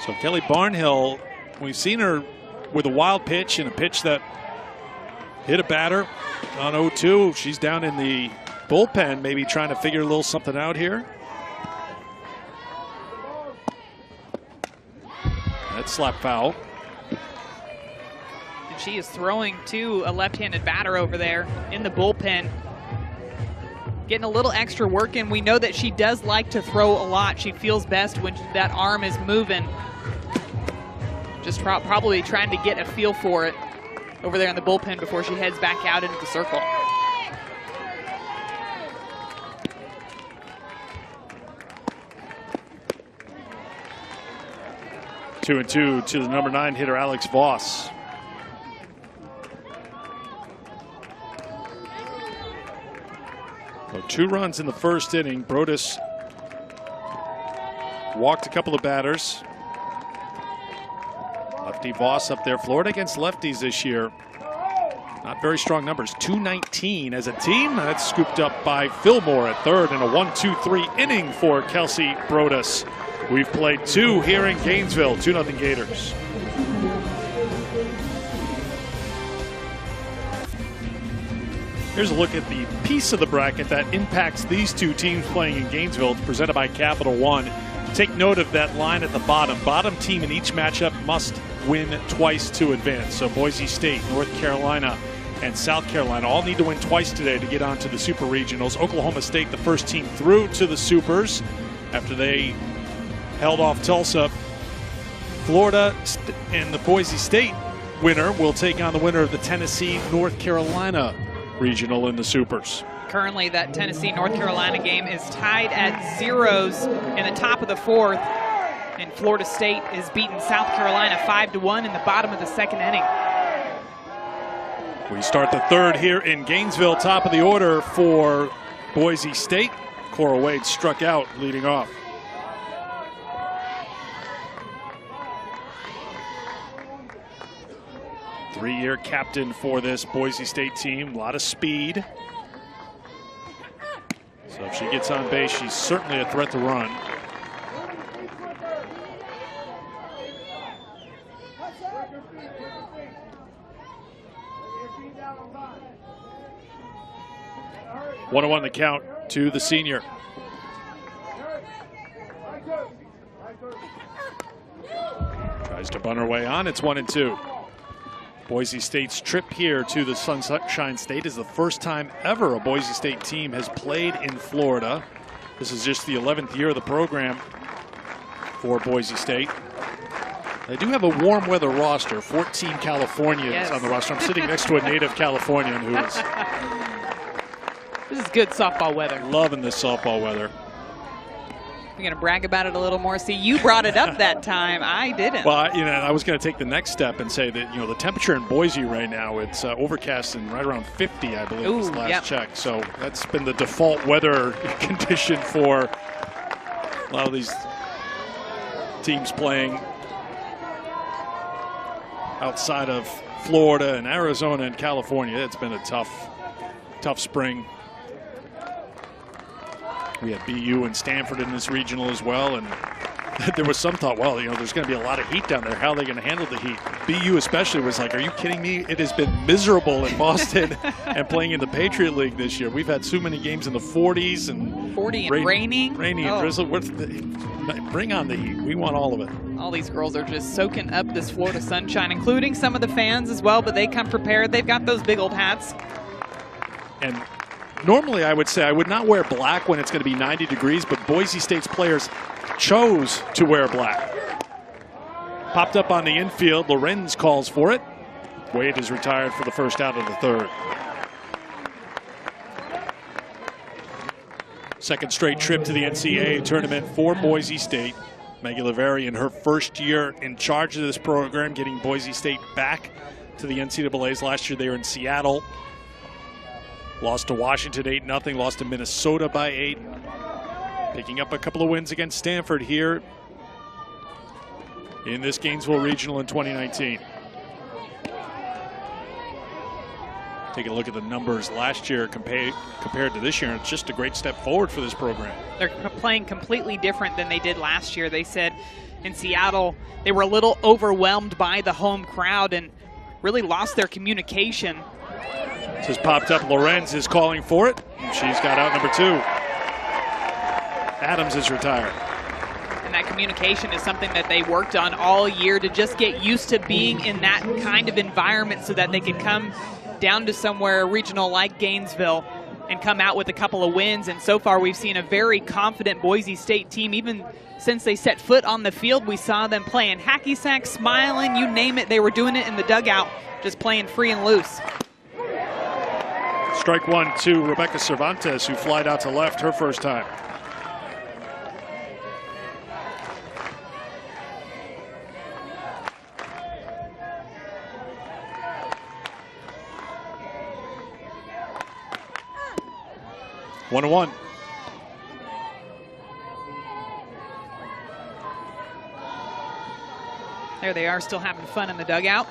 So Kelly Barnhill, we've seen her with a wild pitch and a pitch that hit a batter on 0-2. She's down in the bullpen, maybe trying to figure a little something out here. That's slap foul. And she is throwing to a left-handed batter over there in the bullpen. Getting a little extra work in. We know that she does like to throw a lot. She feels best when that arm is moving. Just probably trying to get a feel for it over there in the bullpen before she heads back out into the circle. Two and 2 to the number 9 hitter, Alex Voss. So 2 runs in the first inning. Brodus walked a couple of batters. Lefty Voss up there. Florida against lefties this year. Not very strong numbers. 219 as a team. That's scooped up by Fillmore at third in a 1-2-3 inning for Kelsey Brodus. We've played 2 here in Gainesville. 2-0 Gators. Here's a look at the piece of the bracket that impacts these 2 teams playing in Gainesville. It's presented by Capital One. Take note of that line at the bottom. Bottom team in each matchup must win twice to advance. So Boise State, North Carolina, and South Carolina all need to win twice today to get on to the Super Regionals. Oklahoma State, the first team through to the Supers after they held off Tulsa. Florida and the Boise State winner will take on the winner of the Tennessee-North Carolina Regional in the Supers. Currently, that Tennessee-North Carolina game is tied at 0s in the top of the 4th. And Florida State has beaten South Carolina 5-1 in the bottom of the second inning. We start the third here in Gainesville. Top of the order for Boise State. Cora Wade struck out leading off. Three-year captain for this Boise State team. A lot of speed. So if she gets on base, she's certainly a threat to run. One on one the count to the senior. Tries to bunt her way on. It's 1-2. Boise State's trip here to the Sunshine State is the first time ever a Boise State team has played in Florida. This is just the 11th year of the program for Boise State. They do have a warm weather roster, 14 Californians on the roster. I'm sitting next to a native Californian who is This is good softball weather. loving this softball weather. You're going to brag about it a little more. See, you brought it up that time. I didn't. Well, I was going to take the next step and say that, the temperature in Boise right now, it's overcast and right around 50, I believe, was the last check. So that's been the default weather condition for a lot of these teams playing outside of Florida and Arizona and California. It's been a tough spring. We had BU and Stanford in this regional as well, and there was some thought, well, there's going to be a lot of heat down there. How are they going to handle the heat? BU especially was like, are you kidding me? It has been miserable in Boston and playing in the Patriot League this year. We've had so many games in the 40s and 40 and raining. Rainy and drizzle. Bring on the heat. We want all of it. All these girls are just soaking up this Florida sunshine, including some of the fans as well, but they come prepared. They've got those big old hats. And normally I would say I would not wear black when it's going to be 90 degrees, but Boise State's players chose to wear black. Popped up on the infield. Lorenz calls for it. Wade is retired for the first out of the third. Second straight trip to the NCAA tournament for Boise State. Maggie Lavari in her first year in charge of this program, getting Boise State back to the NCAAs. Last year they were in Seattle. Lost to Washington 8-0, lost to Minnesota by 8. Picking up a couple of wins against Stanford here in this Gainesville Regional in 2019. Take a look at the numbers last year compared to this year. It's just a great step forward for this program. They're playing completely different than they did last year. They said in Seattle they were a little overwhelmed by the home crowd and really lost their communication. This has popped up. Lorenz is calling for it. She's got out number 2. Adams is retired. And that communication is something that they worked on all year to just get used to being in that kind of environment so that they could come down to somewhere regional like Gainesville and come out with a couple of wins. And so far we've seen a very confident Boise State team. Even since they set foot on the field, we saw them playing hacky sack, smiling, you name it. They were doing it in the dugout, just playing free and loose. Strike one to Rebecca Cervantes, who flied out to left her first time. One and one. There they are, still having fun in the dugout.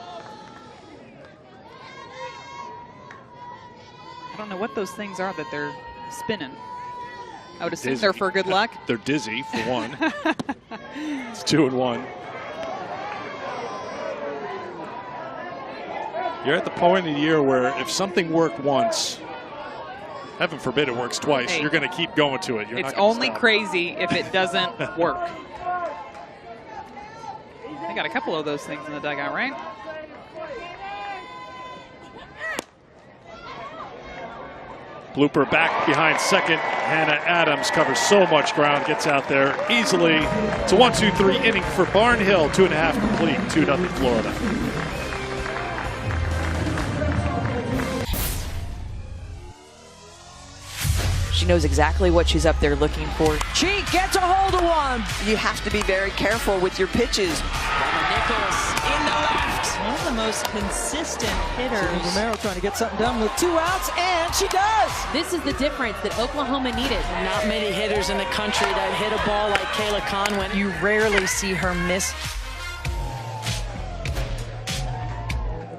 I don't know what those things are that they're spinning. I would assume they're for good luck. They're dizzy, for one. It's 2-1. You're at the point of the year where if something worked once, heaven forbid it works twice, hey, you're going to keep going to it. You're it's not gonna only stop. crazy if it doesn't work. They got a couple of those things in the dugout, right? Blooper back behind second. Hannah Adams covers so much ground, gets out there easily. It's a 1-2-3 inning for Barnhill. 2.5 complete, 2-0 Florida. She knows exactly what she's up there looking for. She gets a hold of one. You have to be very careful with your pitches. Nicholas in the left. One of the most consistent hitters. Romero trying to get something done with 2 outs, and she does. This is the difference that Oklahoma needed. Not many hitters in the country that hit a ball like Kayla Conway. You rarely see her miss.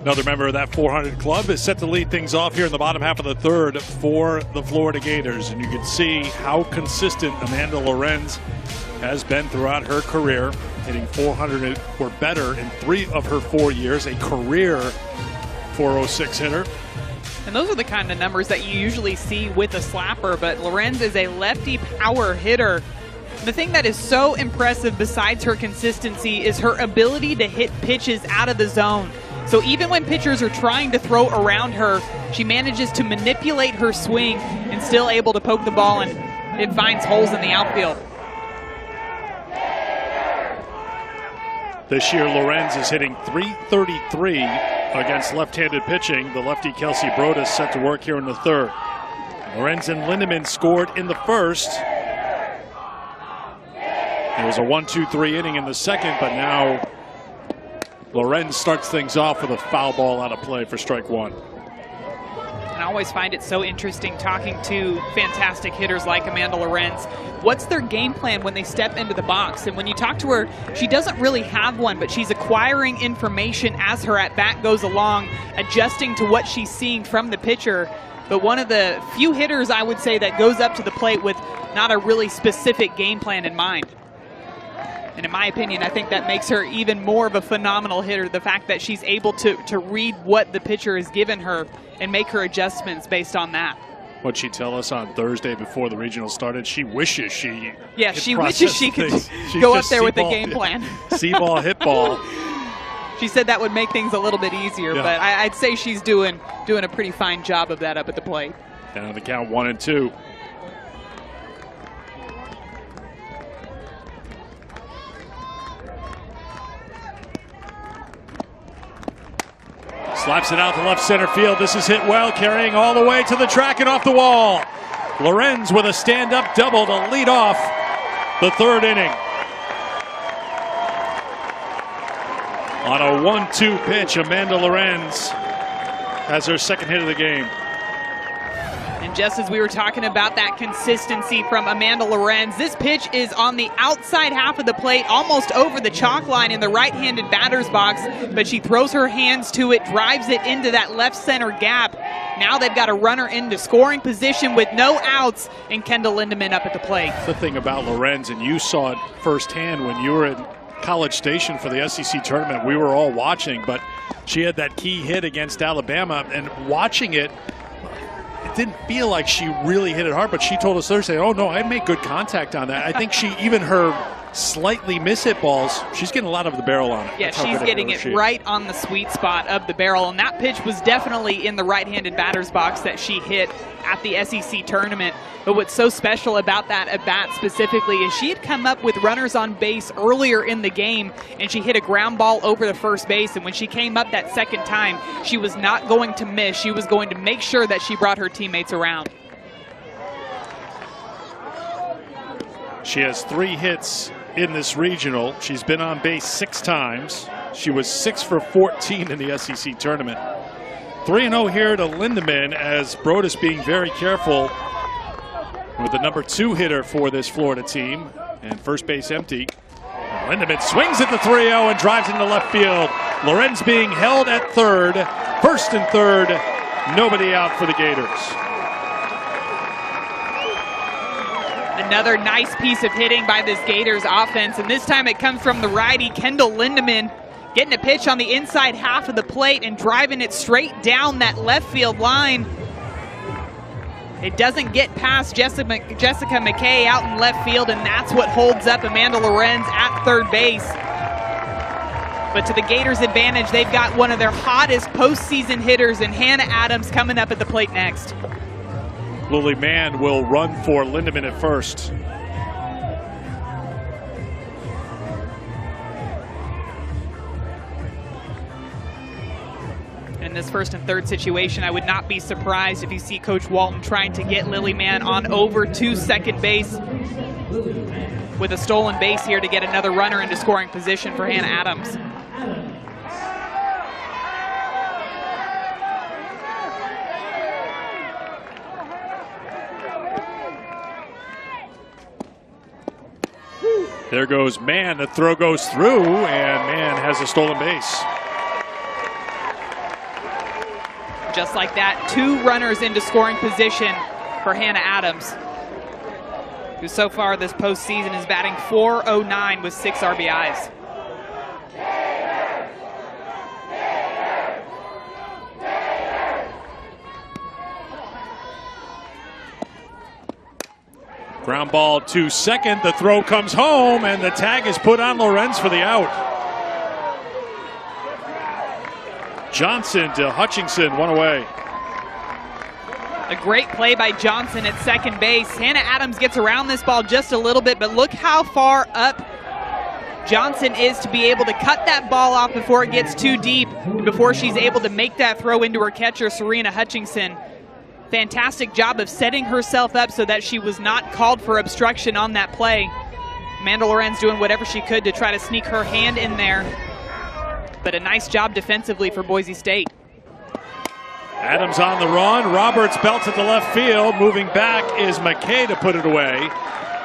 Another member of that 400 club is set to lead things off here in the bottom half of the third for the Florida Gators. And you can see how consistent Amanda Lorenz has been throughout her career, hitting 400 or better in 3 of her 4 years, a career 406 hitter. And those are the kind of numbers that you usually see with a slapper, but Lorenz is a lefty power hitter. The thing that is so impressive besides her consistency is her ability to hit pitches out of the zone. So even when pitchers are trying to throw around her, she manages to manipulate her swing and still able to poke the ball, and it finds holes in the outfield. This year, Lorenz is hitting .333 against left-handed pitching. The lefty Kelsey Brodus set to work here in the third. Lorenz and Lindemann scored in the first. It was a 1-2-3 inning in the second, but now Lorenz starts things off with a foul ball out of play for strike 1. And I always find it so interesting talking to fantastic hitters like Amanda Lorenz. What's their game plan when they step into the box? And when you talk to her, she doesn't really have one, but she's acquiring information as her at-bat goes along, adjusting to what she's seeing from the pitcher. But one of the few hitters, I would say, that goes up to the plate with not a really specific game plan in mind. And in my opinion, I think that makes her even more of a phenomenal hitter, the fact that she's able to read what the pitcher has given her and make her adjustments based on that. What'd she tell us on Thursday before the regional started? She wishes she could go up there with the game plan. See-ball, hit ball. She said that would make things a little bit easier, yeah. But I'd say she's doing a pretty fine job of that up at the plate. Down the count 1-2. Slaps it out to left center field. This is hit well, carrying all the way to the track and off the wall. Lorenz with a stand-up double to lead off the third inning. On a 1-2 pitch, Amanda Lorenz has her second hit of the game. And just as we were talking about that consistency from Amanda Lorenz, this pitch is on the outside half of the plate, almost over the chalk line in the right-handed batter's box, but she throws her hands to it, drives it into that left center gap. Now they've got a runner into scoring position with no outs, and Kendall Lindemann up at the plate. That's the thing about Lorenz, and you saw it firsthand when you were in College Station for the SEC tournament. We were all watching, but she had that key hit against Alabama, and watching it, it didn't feel like she really hit it hard, but she told us Thursday, oh no, I made good contact on that. I think even her slightly miss-hit balls, she's getting a lot of the barrel on it. Yeah, she's getting it right on the sweet spot of the barrel, and that pitch was definitely in the right-handed batter's box that she hit at the SEC tournament. But what's so special about that at-bat specifically is she had come up with runners on base earlier in the game, and she hit a ground ball over the first base, and when she came up that second time, she was not going to miss. She was going to make sure that she brought her teammates around. She has 3 hits in this regional. She's been on base 6 times. She was 6 for 14 in the SEC tournament. 3-0 here to Lindemann, as Brodus being very careful with the number 2 hitter for this Florida team, and first base empty. Lindemann swings at the 3-0 and drives into left field. Lorenz being held at third. First and third, nobody out for the Gators. Another nice piece of hitting by this Gators offense, and this time it comes from the righty Kendall Lindemann, getting a pitch on the inside half of the plate and driving it straight down that left field line. It doesn't get past Jessica McKay out in left field, and that's what holds up Amanda Lorenz at third base. But to the Gators' advantage, they've got one of their hottest postseason hitters in Hannah Adams coming up at the plate next. Lily Mann will run for Lindemann at first. And in this 1st and 3rd situation. I would not be surprised if you see Coach Walton trying to get Lily Mann on over to second base with a stolen base here to get another runner into scoring position for Hannah Adams. There goes Mann. The throw goes through, and Mann has a stolen base. Just like that, 2 runners into scoring position for Hannah Adams, who so far this postseason is batting .409 with 6 RBIs. Ground ball to second. The throw comes home, and the tag is put on Lorenz for the out. Johnson to Hutchinson, 1 away. A great play by Johnson at second base. Hannah Adams gets around this ball just a little bit, but look how far up Johnson is to be able to cut that ball off before it gets too deep and before she's able to make that throw into her catcher, Serena Hutchinson. Fantastic job of setting herself up so that she was not called for obstruction on that play. Amanda Lorenz doing whatever she could to try to sneak her hand in there, but a nice job defensively for Boise State. Adams on the run. Roberts belts at the left field. Moving back is McKay to put it away.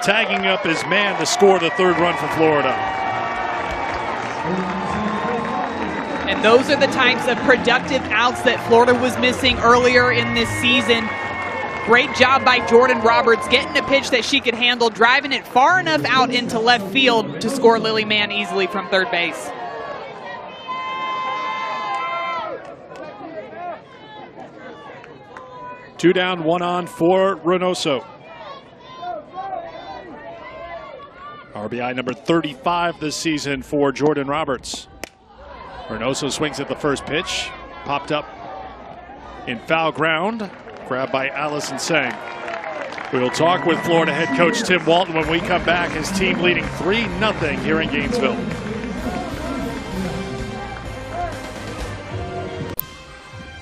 Tagging up is Mann to score the 3rd run for Florida. And those are the types of productive outs that Florida was missing earlier in this season. Great job by Jordan Roberts getting a pitch that she could handle, driving it far enough out into left field to score Lily Mann easily from 3rd base. Two down, 1 on for Reynoso. RBI number 35 this season for Jordan Roberts. Reynoso swings at the first pitch. Popped up in foul ground. Grabbed by Allison Sang. We'll talk with Florida head coach Tim Walton when we come back. His team leading 3-0 here in Gainesville.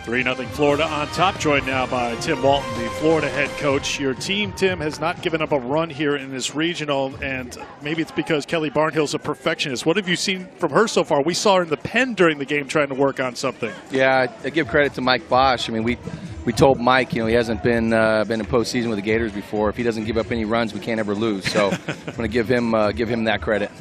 .3-0 Florida on top, joined now by Tim Walton, the Florida head coach. Your team, Tim, has not given up a run here in this regional, and maybe it's because Kelly Barnhill's a perfectionist. What have you seen from her so far? We saw her in the pen during the game trying to work on something. Yeah, I give credit to Mike Bosch. I mean, we told Mike, he hasn't been in postseason with the Gators before. If he doesn't give up any runs, we can't ever lose. So I'm going to give him that credit.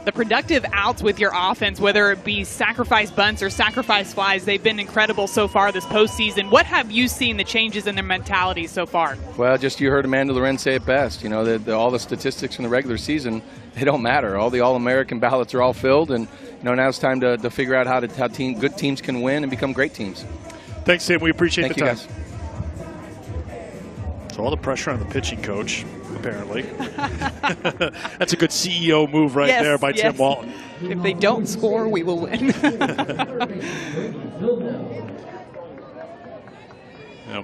The productive outs with your offense, whether it be sacrifice bunts or sacrifice flies, they've been incredible so far this postseason. What have you seen the changes in their mentality so far? Well, just you heard Amanda Lorenz say it best. All the statistics from the regular season, they don't matter. All the All-American ballots are all filled, and now it's time to figure out how good teams can win and become great teams. Thanks, Tim. We appreciate the time. Guys. So all the pressure on the pitching coach, apparently. That's a good CEO move there by Tim Walton. If they don't score, we will win.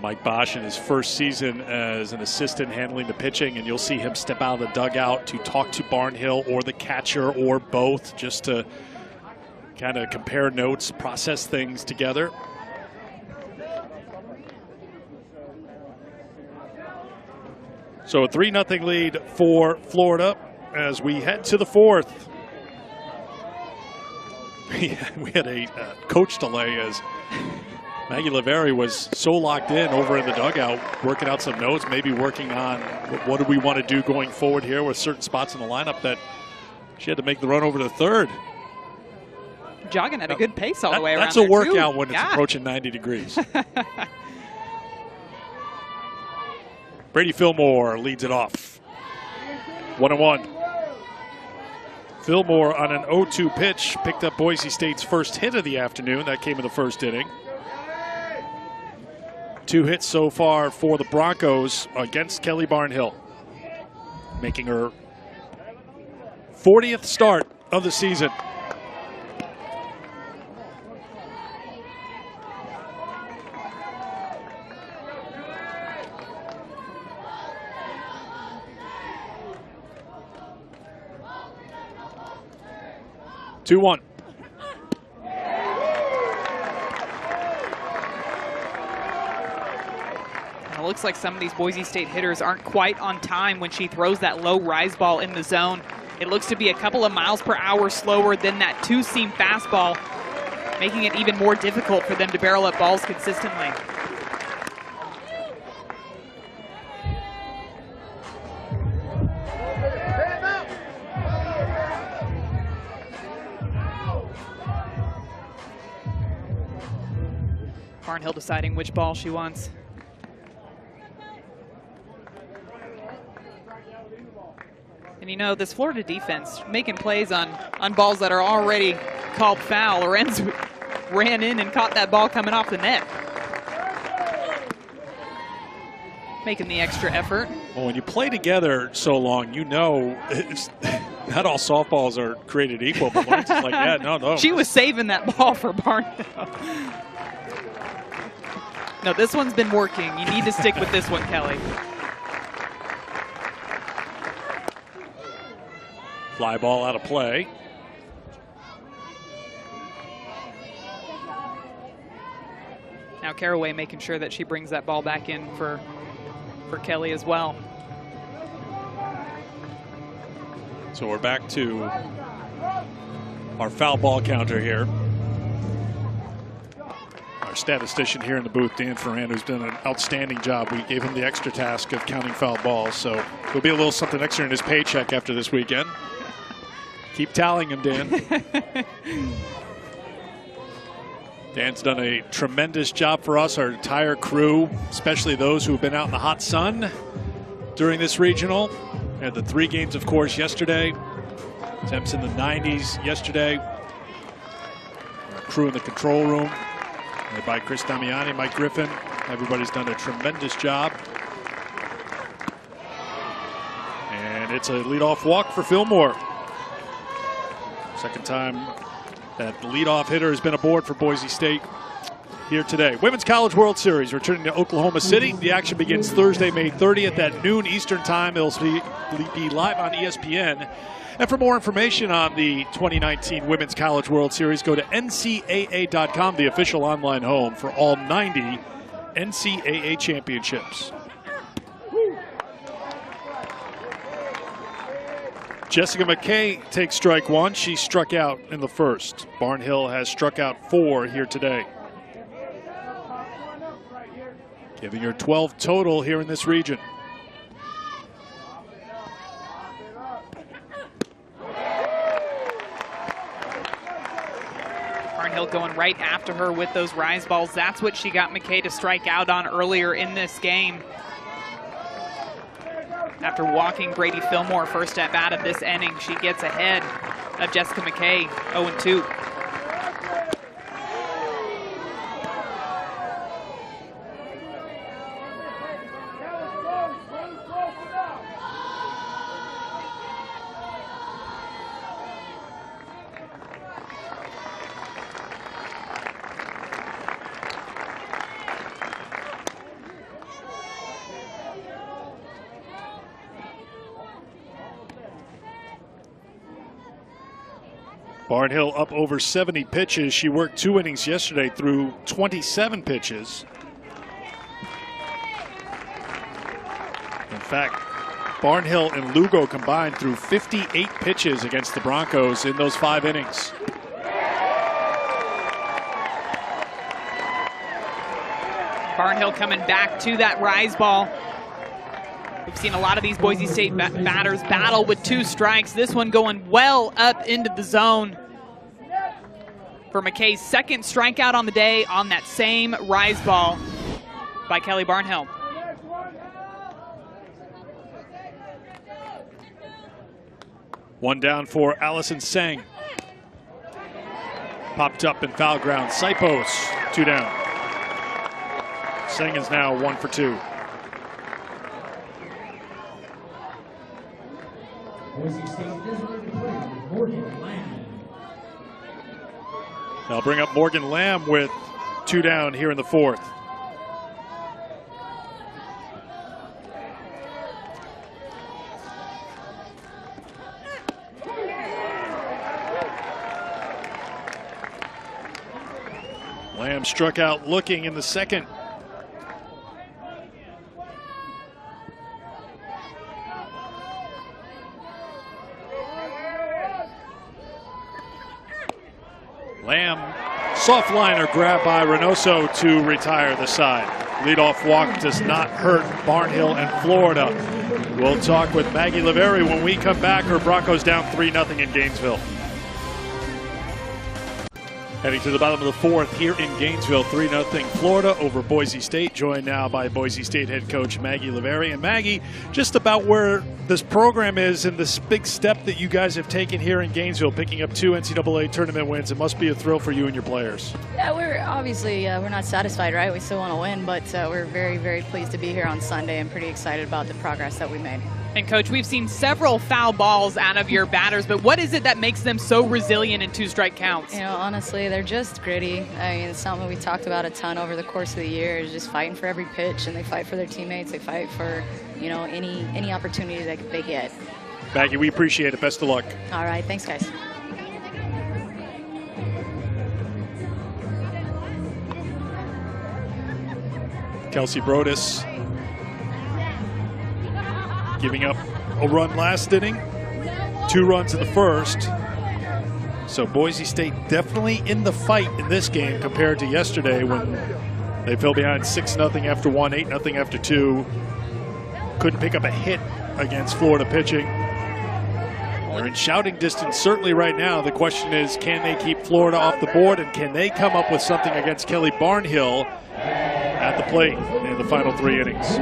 Mike Bosch in his first season as an assistant handling the pitching, and you'll see him step out of the dugout to talk to Barnhill or the catcher or both, just to kind of compare notes, process things together. So a 3-0 lead for Florida as we head to the 4th. We had a coach delay as Maggie Laveri was so locked in over in the dugout, working out some notes, maybe working on what do we want to do going forward here with certain spots in the lineup, that she had to make the run over to 3rd. Jogging at a good pace all the way around. That's a workout when it's approaching 90 degrees. Brady Fillmore leads it off. 1-1. Fillmore on an 0-2 pitch picked up Boise State's first hit of the afternoon. That came in the 1st inning. 2 hits so far for the Broncos against Kelly Barnhill, making her 40th start of the season. looks like some of these Boise State hitters aren't quite on time when she throws that low rise ball in the zone. It looks to be a couple of miles per hour slower than that two-seam fastball, making it even more difficult for them to barrel up balls consistently. Barnhill deciding which ball she wants. And you know, this Florida defense making plays on balls that are already called foul. Lorenz ran in and caught that ball coming off the net. Making the extra effort. Well, when you play together so long, you know it's not all softballs are created equal. But Lorenz is like, yeah, no. She was saving that ball for Barnhill. No, this one's been working. You need to stick with this one, Kelly. Fly ball out of play. Now Caraway making sure that she brings that ball back in for Kelly as well. So we're back to our foul ball counter here. Our statistician here in the booth, Dan Ferran, who's done an outstanding job. We gave him the extra task of counting foul balls, so there'll be a little something extra in his paycheck after this weekend. Keep tallying him, Dan. Dan's done a tremendous job for us, our entire crew, especially those who have been out in the hot sun during this regional. We had the 3 games, of course, yesterday. Temps in the 90s yesterday. Our crew in the control room, led by Chris Damiani, Mike Griffin. Everybody's done a tremendous job. And it's a leadoff walk for Fillmore. Second time that the leadoff hitter has been aboard for Boise State here today. Women's College World Series returning to Oklahoma City. The action begins Thursday, May 30th at noon Eastern Time. It'll be live on ESPN. And for more information on the 2019 Women's College World Series, go to NCAA.com, the official online home for all 90 NCAA championships. Jessica McKay takes strike 1. She struck out in the first. Barnhill has struck out 4 here today, giving her 12 total here in this region. Barnhill going right after her with those rise balls. That's what she got McKay to strike out on earlier in this game. After walking Brady Fillmore first at bat of this inning, she gets ahead of Jessica McKay, 0-2. Barnhill up over 70 pitches. She worked 2 innings yesterday through 27 pitches. In fact, Barnhill and Lugo combined threw 58 pitches against the Broncos in those 5 innings. Barnhill coming back to that rise ball. We've seen a lot of these Boise State batters battle with 2 strikes. This one going well up into the zone for McKay's second strikeout on the day on that same rise ball by Kelly Barnhill. One down for Allison Seng. Popped up in foul ground. Sipos, 2 down. Seng is now 1 for 2. They'll bring up Morgan Lamb with 2 down here in the 4th. Lamb struck out looking in the second. Lamb, soft liner grabbed by Reynoso to retire the side. Leadoff walk does not hurt Barnhill and Florida. We'll talk with Maggie Laveri when we come back. Her Broncos down 3-0 in Gainesville. Heading to the bottom of the fourth here in Gainesville, 3-0 Florida over Boise State. Joined now by Boise State head coach Maggie Laveri. And Maggie, just about where this program is and this big step that you guys have taken here in Gainesville, picking up 2 NCAA tournament wins. It must be a thrill for you and your players. Yeah, we're obviously we're not satisfied, right? We still want to win, but we're very, very pleased to be here on Sunday and pretty excited about the progress that we made. And Coach, we've seen several foul balls out of your batters, but what is it that makes them so resilient in 2-strike counts? You know, honestly, they're just gritty. I mean, it's something we talked about a ton over the course of the year, is just fighting for every pitch, and they fight for their teammates. They fight for, you know, any opportunity that they get. Maggie, we appreciate it. Best of luck. All right, thanks, guys. Kelsey Brodus giving up a run last inning, 2 runs in the first. So Boise State definitely in the fight in this game compared to yesterday when they fell behind 6-0 after 1, 8-0 after 2. Couldn't pick up a hit against Florida pitching. They're in shouting distance certainly right now. The question is, can they keep Florida off the board, and can they come up with something against Kelly Barnhill at the plate in the final 3 innings?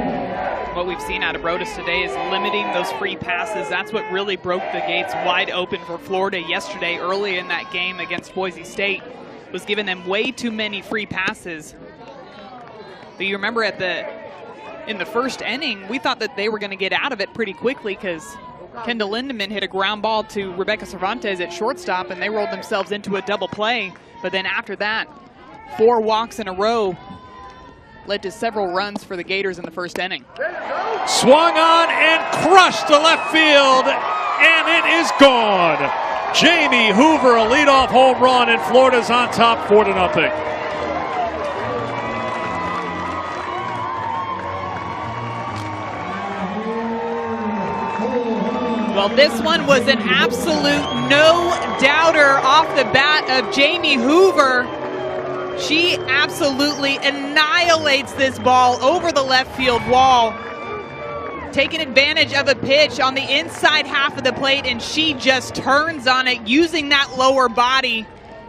What we've seen out of Brodus today is limiting those free passes. That's what really broke the gates wide open for Florida yesterday early in that game against Boise State, was giving them way too many free passes. But you remember in the first inning, we thought that they were going to get out of it pretty quickly because Kendall Lindemann hit a ground ball to Rebecca Cervantes at shortstop, and they rolled themselves into a double play. But then after that, 4 walks in a row led to several runs for the Gators in the first inning. Swung on and crushed to left field, and it is gone. Jamie Hoover, a leadoff home run, and Florida's on top 4-0. Well, this one was an absolute no-doubter off the bat of Jamie Hoover. She absolutely annihilates this ball over the left field wall, taking advantage of a pitch on the inside half of the plate, and she just turns on it using that lower body,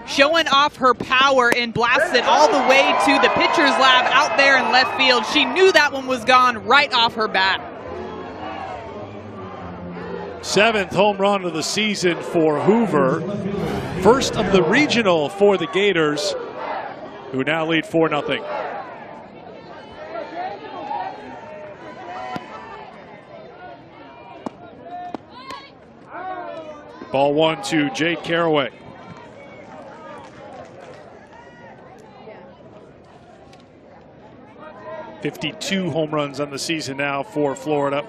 showing off her power, and blasts it all the way to the pitcher's lab out there in left field. She knew that one was gone right off her bat. 7th home run of the season for Hoover. First of the regional for the Gators, who now lead 4-0. Ball 1 to Jade Caraway. .52 home runs on the season now for Florida.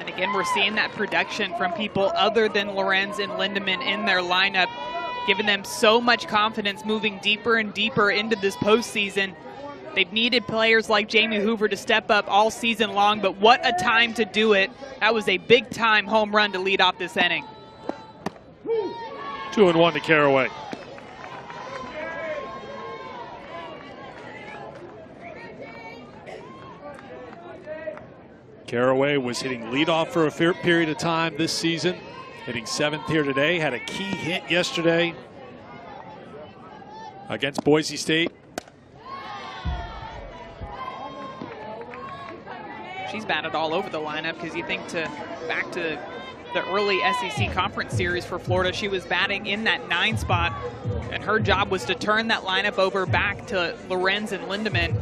Again, we're seeing that production from people other than Lorenz and Lindemann in their lineup, giving them so much confidence moving deeper and deeper into this postseason. They've needed players like Jamie Hoover to step up all season long, but what a time to do it. That was a big-time home run to lead off this inning. 2-1 to Caraway. Caraway was hitting leadoff for a fair period of time this season, hitting 7th here today, had a key hit yesterday against Boise State. She's batted all over the lineup because you think back to the early SEC Conference Series for Florida, she was batting in that 9 spot, and her job was to turn that lineup over back to Lorenz and Lindemann.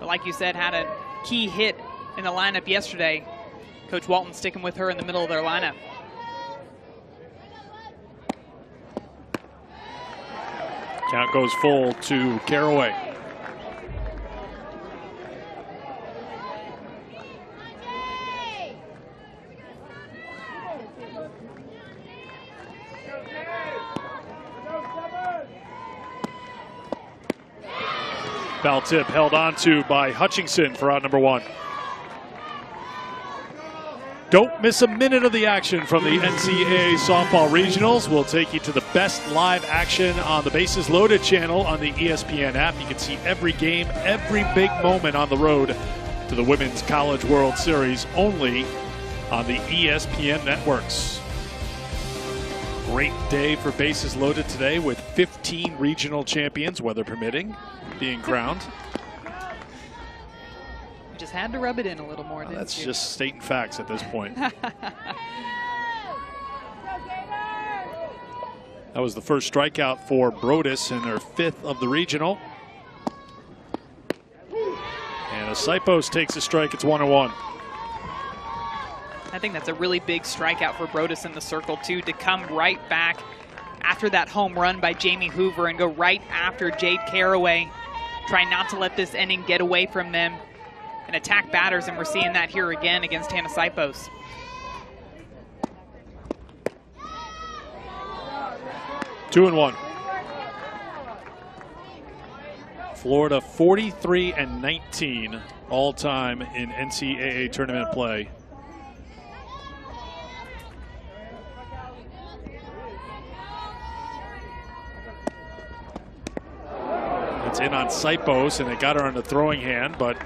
But like you said, had a key hit in the lineup yesterday. Coach Walton sticking with her in the middle of their lineup. Count goes full to Caraway. Foul tip held on to by Hutchinson for out number 1. Don't miss a minute of the action from the NCAA Softball Regionals. We'll take you to the best live action on the Bases Loaded channel on the ESPN app. You can see every game, every big moment on the road to the Women's College World Series only on the ESPN networks. Great day for Bases Loaded today with 15 regional champions, weather permitting, being crowned. You just had to rub it in a little more, didn't That's you? just stating facts at this point. That was the first strikeout for Brodus in their 5th of the regional. And Asipos takes a strike. It's 1-1. I think that's a really big strikeout for Brodus in the circle, too, to come right back after that home run by Jamie Hoover and go right after Jade Caraway. Try not to let this inning get away from them and attack batters, and we're seeing that here again against Hannah Sipos. Two and 1. Florida 43-19 all time in NCAA tournament play. It's in on Sipos, and it got her on the throwing hand, but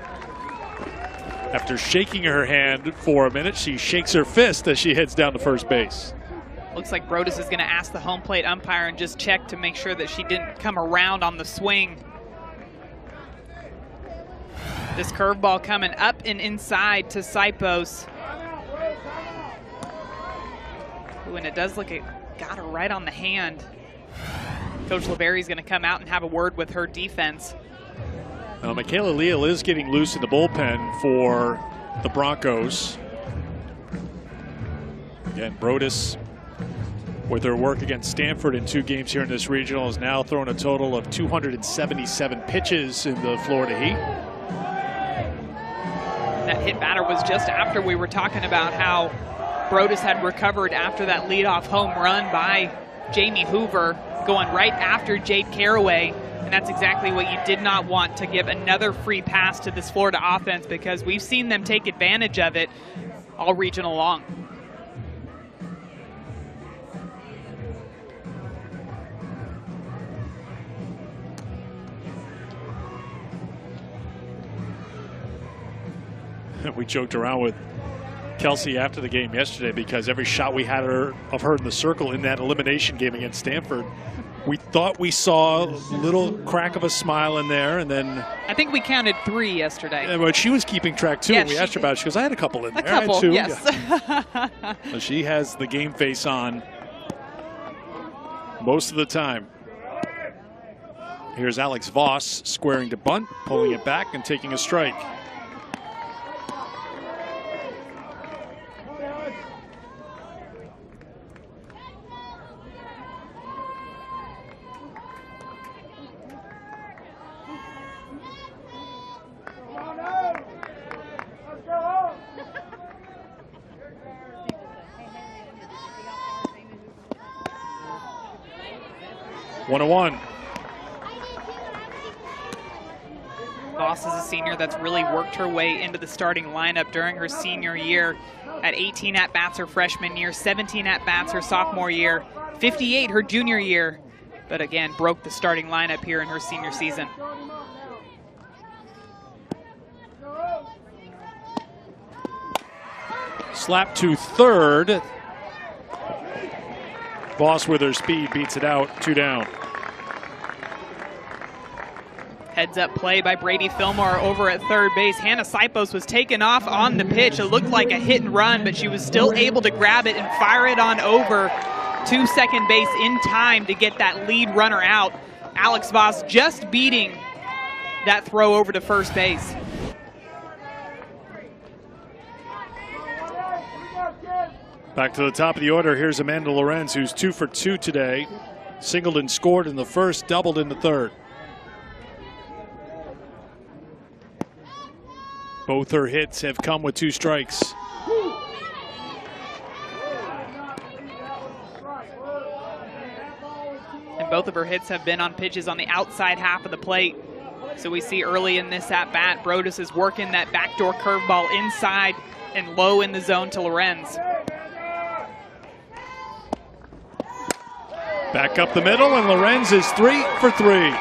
after shaking her hand for a minute, she shakes her fist as she heads down to first base. Looks like Brodus is going to ask the home plate umpire and just check to make sure that she didn't come around on the swing. This curveball coming up and inside to Sipos. Ooh, and it does look like it got her right on the hand. Coach LeBerry's going to come out and have a word with her defense. Now, Michaela Leal is getting loose in the bullpen for the Broncos. Again, Brodus, with her work against Stanford in 2 games here in this regional, has now thrown a total of 277 pitches in the Florida Heat. That hit batter was just after we were talking about how Brodus had recovered after that leadoff home run by Jamie Hoover, going right after Jade Caraway. And that's exactly what you did not want, to give another free pass to this Florida offense, because we've seen them take advantage of it all regional long. We joked around with Kelsey after the game yesterday because every shot we had of her in the circle in that elimination game against Stanford, we thought we saw a little crack of a smile in there, and then I think we counted 3 yesterday. But she was keeping track too. Yeah, we asked her about it. She goes, I had a couple in there. A couple, I had 2. yes. Yeah. So she has the game face on most of the time. Here's Alex Voss squaring to bunt, pulling it back and taking a strike. One and 1. Voss is a senior that's really worked her way into the starting lineup during her senior year. At 18 at-bats her freshman year, 17 at-bats her sophomore year, 58 her junior year, but again, broke the starting lineup here in her senior season. Slap to third. Voss with her speed beats it out, 2 down. Heads up play by Brady Fillmore over at third base. Hannah Sipos was taken off on the pitch. It looked like a hit and run, but she was still able to grab it and fire it on over to second base in time to get that lead runner out. Alex Voss just beating that throw over to first base. Back to the top of the order. Here's Amanda Lorenz, who's 2 for 2 today. Singled and scored in the first, doubled in the third. Both her hits have come with 2 strikes. And both of her hits have been on pitches on the outside half of the plate. So we see early in this at-bat, Brodus is working that backdoor curveball inside and low in the zone to Lorenz. Back up the middle, and Lorenz is 3 for 3.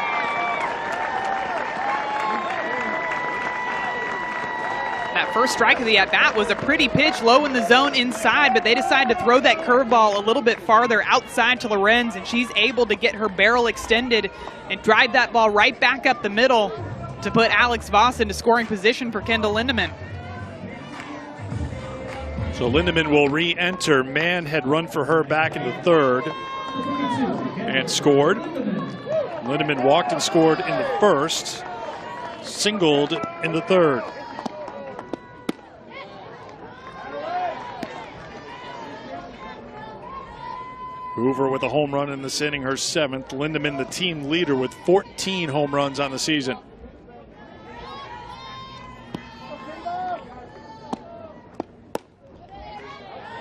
That first strike of the at-bat was a pretty pitch, low in the zone inside, but they decide to throw that curveball a little bit farther outside to Lorenz, and she's able to get her barrel extended and drive that ball right back up the middle to put Alex Voss into scoring position for Kendall Lindemann. So Lindemann will re-enter. Mann had run for her back in the third and scored. Lindemann walked and scored in the first, singled in the third. Hoover with a home run in this inning, her 7th. Lindemann, the team leader, with 14 home runs on the season.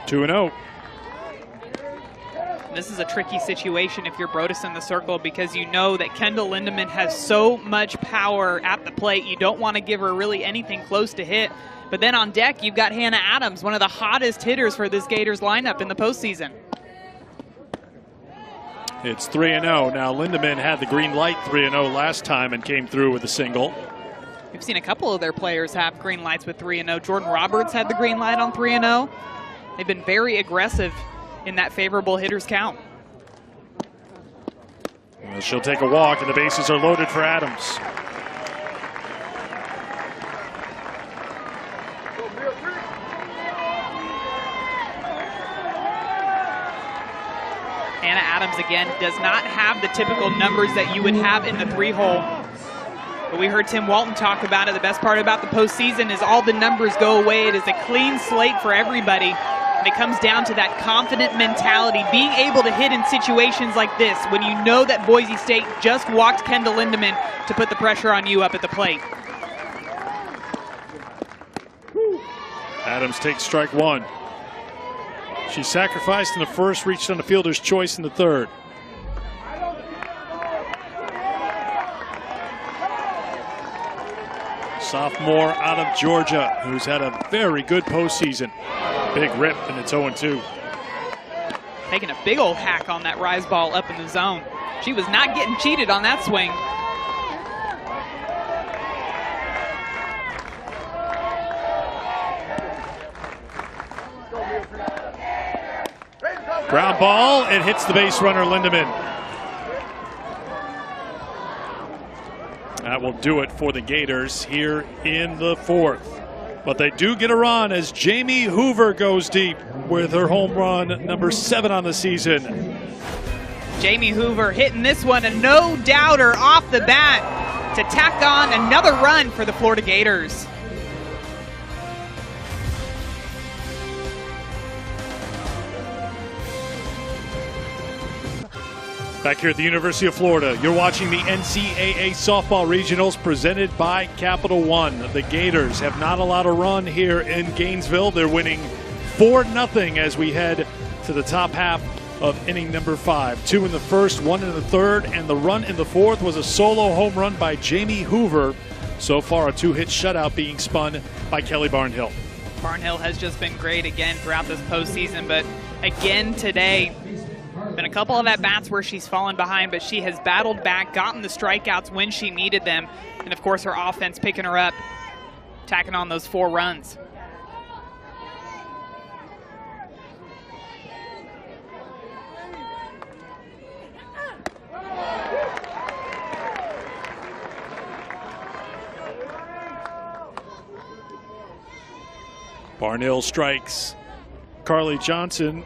Two and 0. This is a tricky situation if you're Brodus in the circle, because you know that Kendall Lindemann has so much power at the plate. You don't want to give her really anything close to hit. But then on deck, you've got Hannah Adams, one of the hottest hitters for this Gators lineup in the postseason. It's 3-0. Now Lindemann had the green light 3-0 last time and came through with a single. We've seen a couple of their players have green lights with 3-0. Jordan Roberts had the green light on 3-0. They've been very aggressive in that favorable hitter's count. Well, she'll take a walk, and the bases are loaded for Adams. Hannah Adams, again, does not have the typical numbers that you would have in the 3-hole. But we heard Tim Walton talk about it. The best part about the postseason is all the numbers go away. It is a clean slate for everybody. And it comes down to that confident mentality, being able to hit in situations like this when you know that Boise State just walked Kendall Lindemann to put the pressure on you up at the plate. Adams takes strike one. She sacrificed in the first, reached on the fielder's choice in the third. Sophomore out of Georgia, who's had a very good postseason. Big rip, and it's 0-2. Taking a big old hack on that rise ball up in the zone. She was not getting cheated on that swing. Ground ball, it hits the base runner, Lindemann. That will do it for the Gators here in the fourth. But they do get a run as Jamie Hoover goes deep with her home run number 7 on the season. Jamie Hoover hitting this one, a no-doubter off the bat to tack on another run for the Florida Gators. Back here at the University of Florida, you're watching the NCAA Softball Regionals presented by Capital One. The Gators have not allowed a run here in Gainesville. They're winning 4-0 as we head to the top half of inning number 5. 2 in the first, 1 in the third, and the run in the fourth was a solo home run by Jamie Hoover. So far, a 2-hit shutout being spun by Kelly Barnhill. Barnhill has just been great again throughout this postseason, but again today, been a couple of at-bats where she's fallen behind, but she has battled back, gotten the strikeouts when she needed them, and of course her offense picking her up, tacking on those 4 runs. Barnhill strikes Carly Johnson.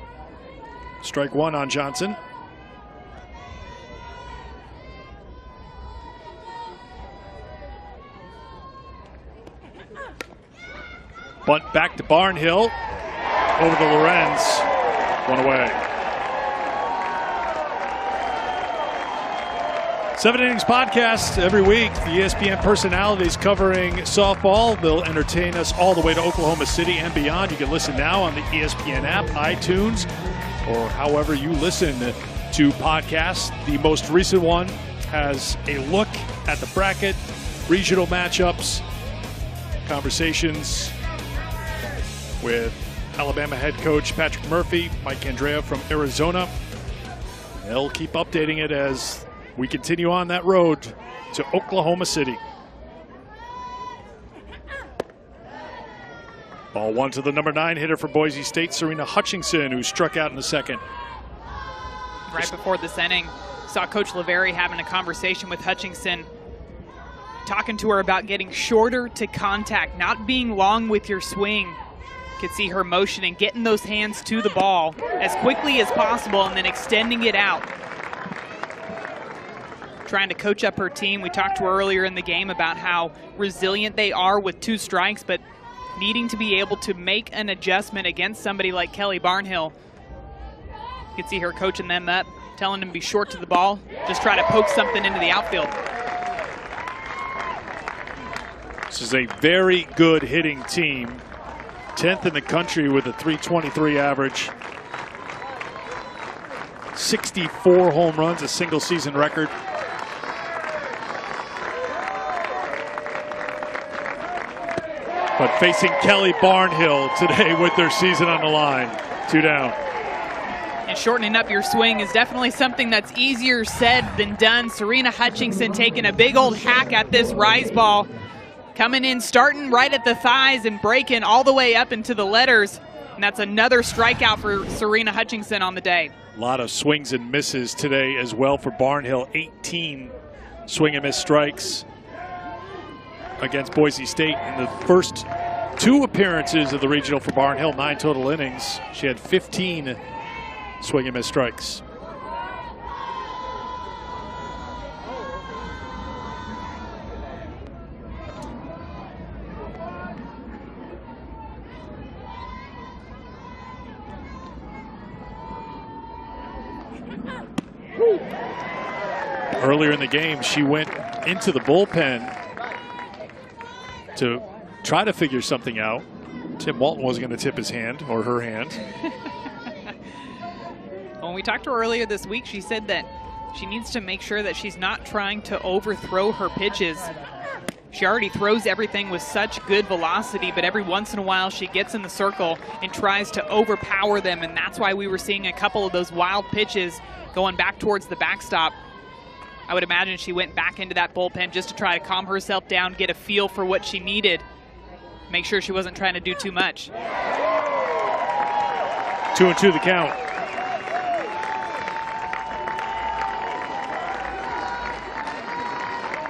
Strike 1 on Johnson. Bunt back to Barnhill. Over to Lorenz. 1 away. 7 Innings podcast every week. The ESPN personalities covering softball. They'll entertain us all the way to Oklahoma City and beyond. You can listen now on the ESPN app, iTunes, or however you listen to podcasts. The most recent one has a look at the bracket, regional matchups, conversations with Alabama head coach Patrick Murphy, Mike Andrea from Arizona. They'll keep updating it as we continue on that road to Oklahoma City. Ball one to the number 9 hitter for Boise State, Serena Hutchinson, who struck out in the second. Right before this inning, saw Coach Lavery having a conversation with Hutchinson, talking to her about getting shorter to contact, not being long with your swing. Could see her motioning, getting those hands to the ball as quickly as possible and then extending it out. Trying to coach up her team. We talked to her earlier in the game about how resilient they are with 2 strikes, but needing to be able to make an adjustment against somebody like Kelly Barnhill. You can see her coaching them up, telling them to be short to the ball, just try to poke something into the outfield. This is a very good hitting team. 10th in the country with a .323 average. 64 home runs, a single season record. But facing Kelly Barnhill today with their season on the line. 2 down. And shortening up your swing is definitely something that's easier said than done. Serena Hutchinson taking a big old hack at this rise ball. Coming in, starting right at the thighs and breaking all the way up into the letters. And that's another strikeout for Serena Hutchinson on the day. A lot of swings and misses today as well for Barnhill. 18 swing and miss strikes against Boise State in the first 2 appearances of the regional for Barnhill. 9 total innings. She had 15 swing and miss strikes. Earlier in the game, she went into the bullpen to try to figure something out. Tim Walton wasn't going to tip his hand or her hand. When we talked to her earlier this week, she said that she needs to make sure that she's not trying to overthrow her pitches. She already throws everything with such good velocity, but every once in a while she gets in the circle and tries to overpower them, and that's why we were seeing a couple of those wild pitches going back towards the backstop. I would imagine she went back into that bullpen just to try to calm herself down, get a feel for what she needed, make sure she wasn't trying to do too much. 2-2 the count.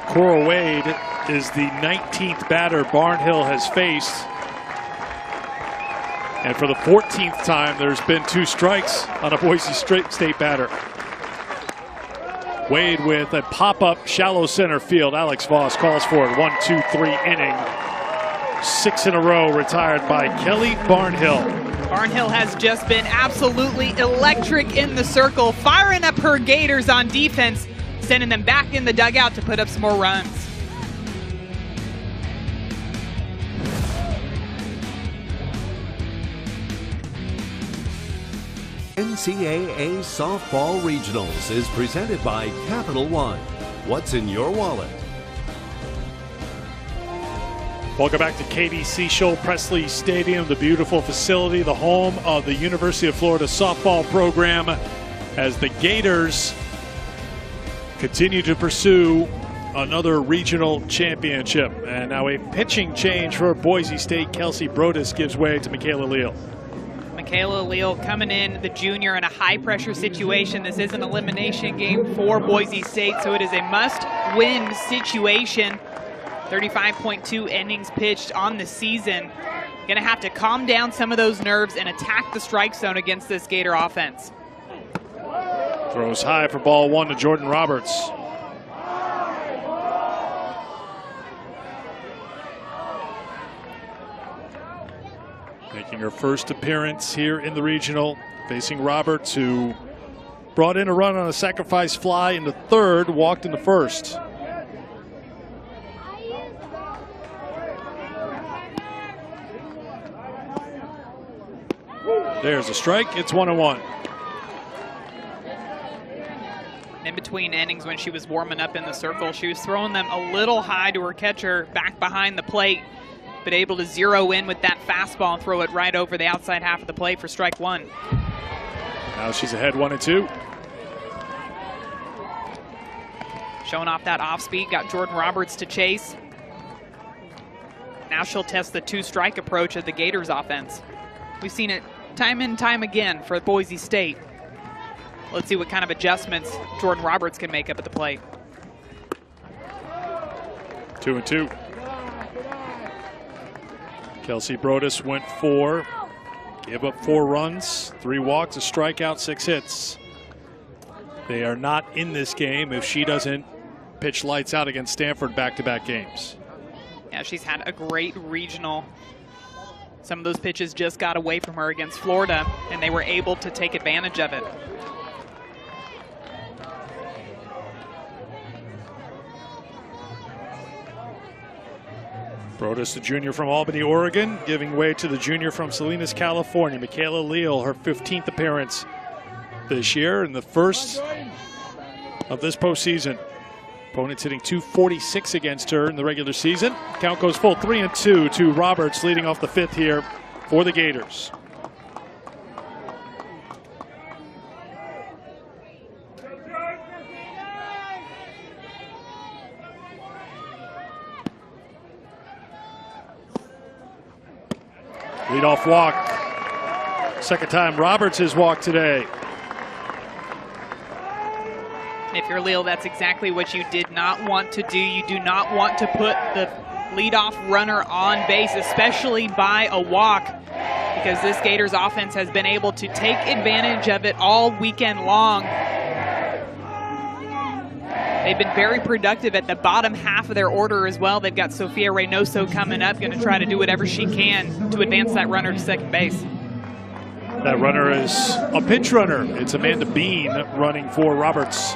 Cora Wade is the 19th batter Barnhill has faced. And for the 14th time, there's been 2 strikes on a Boise State batter. Wade with a pop-up shallow center field. Alex Voss calls for it. 1-2-3 inning. 6 in a row retired by Kelly Barnhill. Barnhill has just been absolutely electric in the circle, firing up her Gators on defense, sending them back in the dugout to put up some more runs. NCAA Softball Regionals is presented by Capital One. What's in your wallet? Welcome back to Katie Seashole Pressly Stadium, the beautiful facility, the home of the University of Florida softball program, as the Gators continue to pursue another regional championship. And now a pitching change for Boise State. Kelsey Brodus gives way to Michaela Leal. Michaela Leal coming in, the junior, in a high-pressure situation. This is an elimination game for Boise State, so it is a must-win situation. 35.2 innings pitched on the season. Going to have to calm down some of those nerves and attack the strike zone against this Gator offense. Throws high for ball 1 to Jordan Roberts. Making her first appearance here in the regional, facing Roberts, who brought in a run on a sacrifice fly in the 3rd, walked in the 1st. There's a strike. It's 1-1. In between between innings when she was warming up in the circle. She was throwing them a little high to her catcher back behind the plate, but able to zero in with that fastball and throw it right over the outside half of the plate for strike one. Now she's ahead 1-2. Showing off that off speed, got Jordan Roberts to chase. Now she'll test the two-strike approach of the Gators offense. We've seen it time and time again for Boise State. Let's see what kind of adjustments Jordan Roberts can make up at the plate. 2-2. Kelsey Brodus went 4, gave up 4 runs, 3 walks, a strikeout, 6 hits. They are not in this game if she doesn't pitch lights out against Stanford back-to-back games. Yeah, she's had a great regional. Some of those pitches just got away from her against Florida, and they were able to take advantage of it. Brodus, the junior from Albany, Oregon, giving way to the junior from Salinas, California, Michaela Leal, her 15th appearance this year and the first of this postseason. Opponents hitting .246 against her in the regular season. Count goes full 3-2 to Roberts, leading off the 5th here for the Gators. Leadoff walk. Second time Roberts has walked today. If you're Leal, that's exactly what you did not want to do. You do not want to put the leadoff runner on base, especially by a walk, because this Gators offense has been able to take advantage of it all weekend long. They've been very productive at the bottom half of their order as well. They've got Sophia Reynoso coming up, going to try to do whatever she can to advance that runner to second base. That runner is a pinch runner. It's Amanda Bean running for Roberts.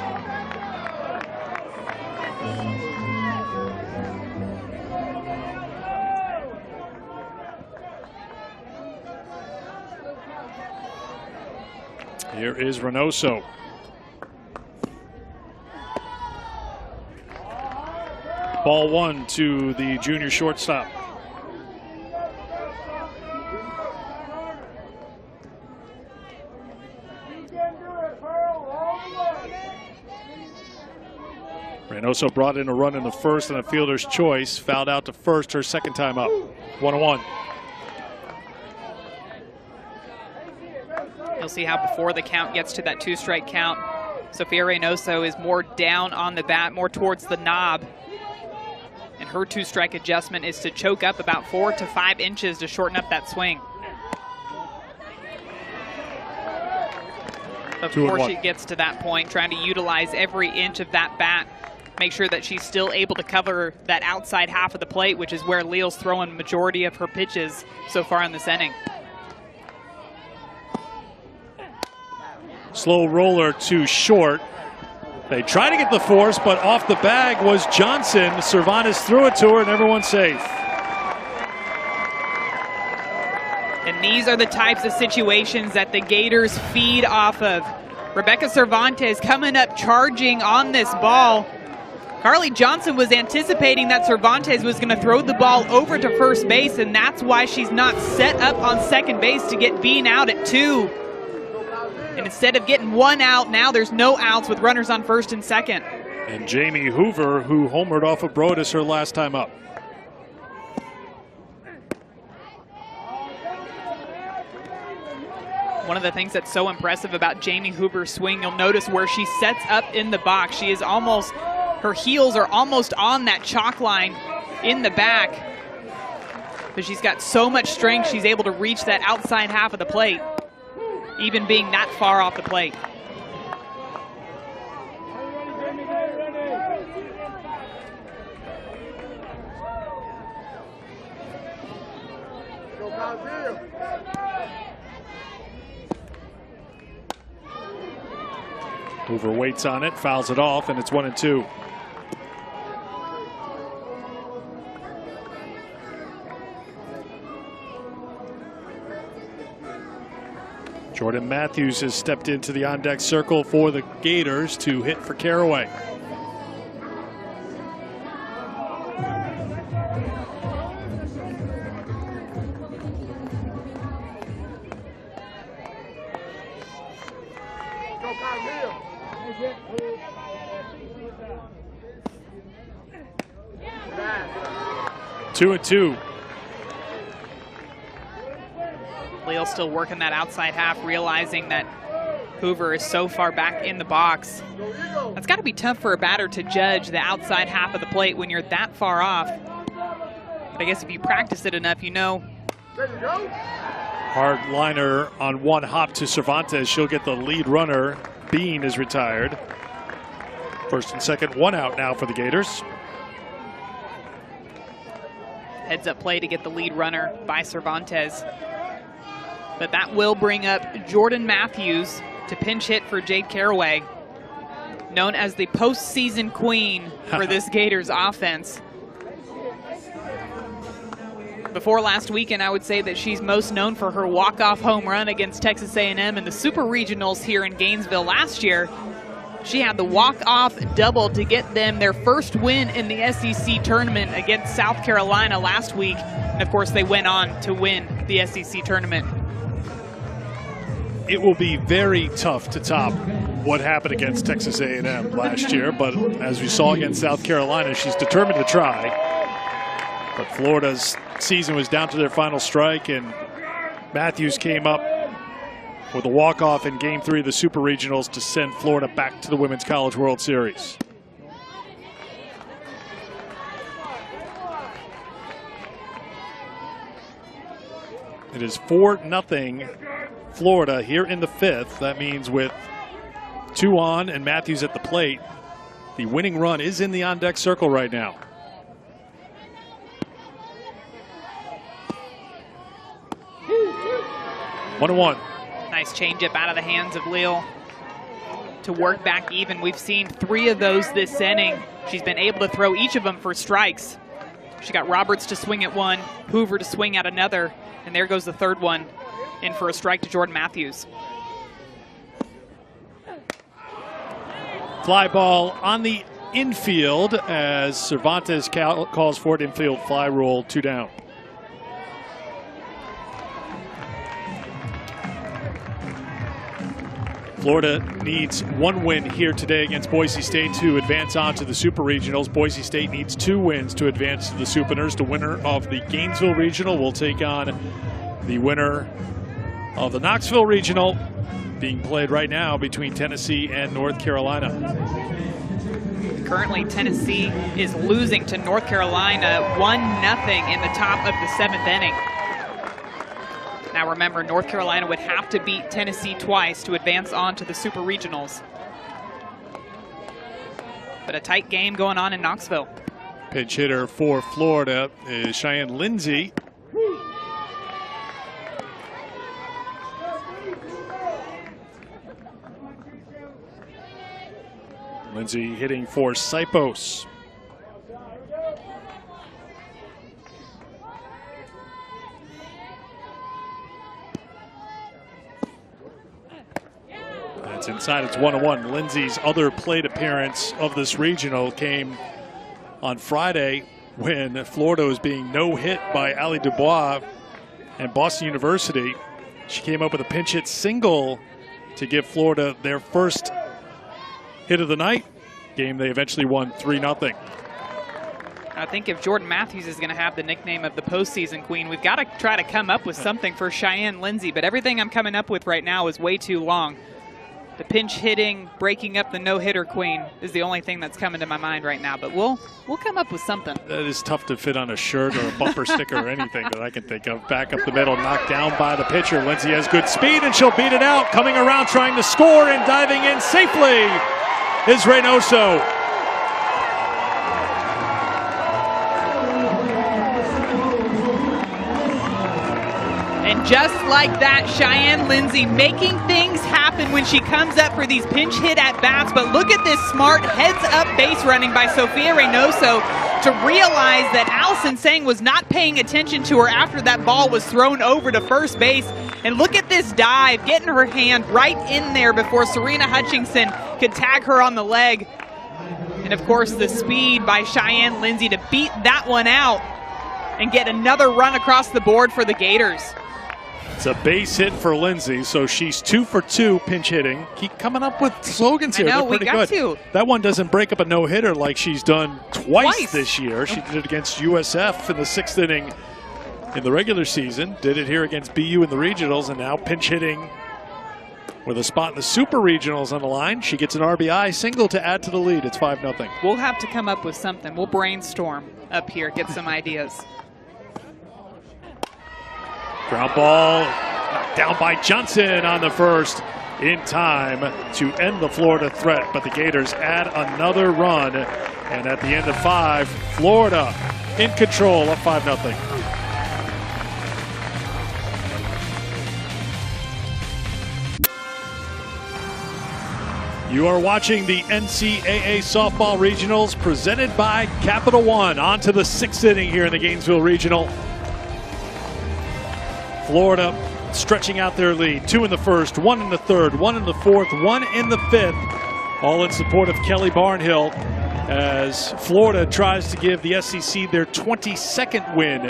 Here is Reynoso. Ball 1 to the junior shortstop. Reynoso brought in a run in the first and a fielder's choice. Fouled out to first her second time up. 1-1. You'll see how before the count gets to that 2-strike count, Sophia Reynoso is more down on the bat, more towards the knob. And her 2-strike adjustment is to choke up about 4 to 5 inches to shorten up that swing. Before she gets to that point, trying to utilize every inch of that bat, make sure that she's still able to cover that outside half of the plate, which is where Leal's throwing majority of her pitches so far in this inning. Slow roller to short. They try to get the force, but off the bag was Johnson. Cervantes threw it to her, and everyone's safe. And these are the types of situations that the Gators feed off of. Rebecca Cervantes coming up charging on this ball. Carly Johnson was anticipating that Cervantes was going to throw the ball over to first base, and that's why she's not set up on second base to get Bean out at 2. And instead of getting 1 out, now there's no outs with runners on first and second. And Jamie Hoover, who homered off of Brodus her last time up. One of the things that's so impressive about Jamie Hoover's swing, you'll notice where she sets up in the box. She is almost, her heels are almost on that chalk line in the back. But she's got so much strength, she's able to reach that outside half of the plate, even being that far off the plate. Hoover waits on it, fouls it off, and it's 1-2. Jordan Matthews has stepped into the on-deck circle for the Gators to hit for Caraway. Two and two. Leal still working that outside half, realizing that Hoover is so far back in the box. That's got to be tough for a batter to judge the outside half of the plate when you're that far off. But I guess if you practice it enough, you know. Hard liner on one hop to Cervantes. She'll get the lead runner. Bean is retired. First and second, one out now for the Gators. Heads up play to get the lead runner by Cervantes. But that will bring up Jordan Matthews to pinch hit for Jade Caraway, known as the postseason queen for this Gators offense. Before last weekend, I would say that she's most known for her walk-off home run against Texas A&M in the Super Regionals here in Gainesville last year. She had the walk-off double to get them their first win in the SEC tournament against South Carolina last week. And of course, they went on to win the SEC tournament. It will be very tough to top what happened against Texas A&M last year, but as we saw against South Carolina, she's determined to try. But Florida's season was down to their final strike, and Matthews came up with a walk-off in Game 3 of the Super Regionals to send Florida back to the Women's College World Series. It is 4-0 Florida here in the fifth. That means with 2 on and Matthews at the plate, the winning run is in the on-deck circle right now. One and one. Nice changeup out of the hands of Leal to work back even. We've seen 3 of those this inning. She's been able to throw each of them for strikes. She got Roberts to swing at one, Hoover to swing at another, and there goes the third one in for a strike to Jordan Matthews. Fly ball on the infield as Cervantes calls for it. Infield fly rule, 2 down. Florida needs 1 win here today against Boise State to advance on to the Super Regionals. Boise State needs 2 wins to advance to the Superners. The winner of the Gainesville Regional will take on the winner of the Knoxville Regional, being played right now between Tennessee and North Carolina. Currently, Tennessee is losing to North Carolina 1-0 in the top of the 7th inning. Now remember, North Carolina would have to beat Tennessee twice to advance on to the Super Regionals. But a tight game going on in Knoxville. Pinch hitter for Florida is Cheyenne Lindsay. Lindsay hitting for Sipos. It's inside, it's 1-1. Lindsay's other plate appearance of this regional came on Friday when Florida was being no-hit by Allie Dubois and Boston University. She came up with a pinch hit single to give Florida their first hit of the night. Game they eventually won 3-0. I think if Jordan Matthews is going to have the nickname of the postseason queen, we've got to try to come up with something for Cheyenne Lindsay, but everything I'm coming up with right now is way too long. The pinch hitting, breaking up the no-hitter queen is the only thing that's coming to my mind right now, but we'll come up with something. That is tough to fit on a shirt or a bumper sticker or anything that I can think of. Back up the middle, knocked down by the pitcher. Lindsay has good speed and she'll beat it out. Coming around trying to score and diving in safely is Reynoso. And just like that, Cheyenne Lindsay making things happen when she comes up for these pinch hit at bats. But look at this smart heads up base running by Sophia Reynoso. to realize that Allison Sang was not paying attention to her after that ball was thrown over to first base. And look at this dive, getting her hand right in there before Serena Hutchinson could tag her on the leg. And of course, the speed by Cheyenne Lindsay to beat that one out and get another run across the board for the Gators. It's a base hit for Lindsay, so she's 2 for 2 pinch hitting. Keep coming up with slogans here. I know, they're pretty we got good. to. That one doesn't break up a no-hitter like she's done twice this year. She did it against USF in the 6th inning in the regular season, did it here against BU in the regionals, and now pinch hitting with a spot in the Super Regionals on the line. She gets an RBI single to add to the lead. It's 5-0. We'll have to come up with something. We'll brainstorm up here, get some ideas. Ground ball knocked down by Johnson on the first in time to end the Florida threat, but the Gators add another run, and at the end of 5, Florida in control of 5-0. You are watching the NCAA Softball Regionals presented by Capital One. On to the 6th inning here in the Gainesville Regional. Florida stretching out their lead. 2 in the first, 1 in the third, 1 in the fourth, 1 in the 5th. All in support of Kelly Barnhill as Florida tries to give the SEC their 22nd win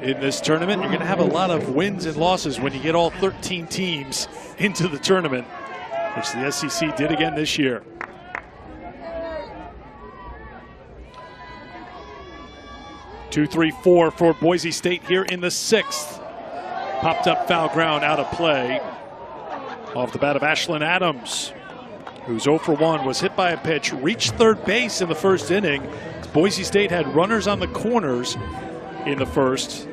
in this tournament. You're going to have a lot of wins and losses when you get all 13 teams into the tournament, which the SEC did again this year. Two, 3, 4 for Boise State here in the 6th. Popped up foul ground out of play off the bat of Ashlyn Adams, who's 0 for 1, was hit by a pitch, reached third base in the first inning. Boise State had runners on the corners in the first,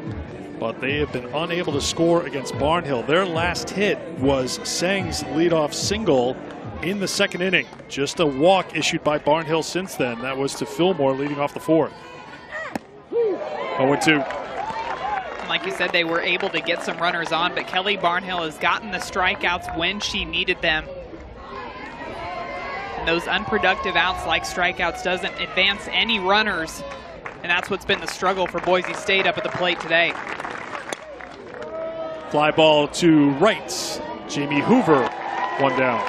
but they have been unable to score against Barnhill. Their last hit was Sang's leadoff single in the 2nd inning. Just a walk issued by Barnhill since then. That was to Fillmore leading off the 4th. 0-2. Like you said, they were able to get some runners on, but Kelly Barnhill has gotten the strikeouts when she needed them. And those unproductive outs like strikeouts doesn't advance any runners, and that's what's been the struggle for Boise State up at the plate today. Fly ball to right. Jamie Hoover, 1 down.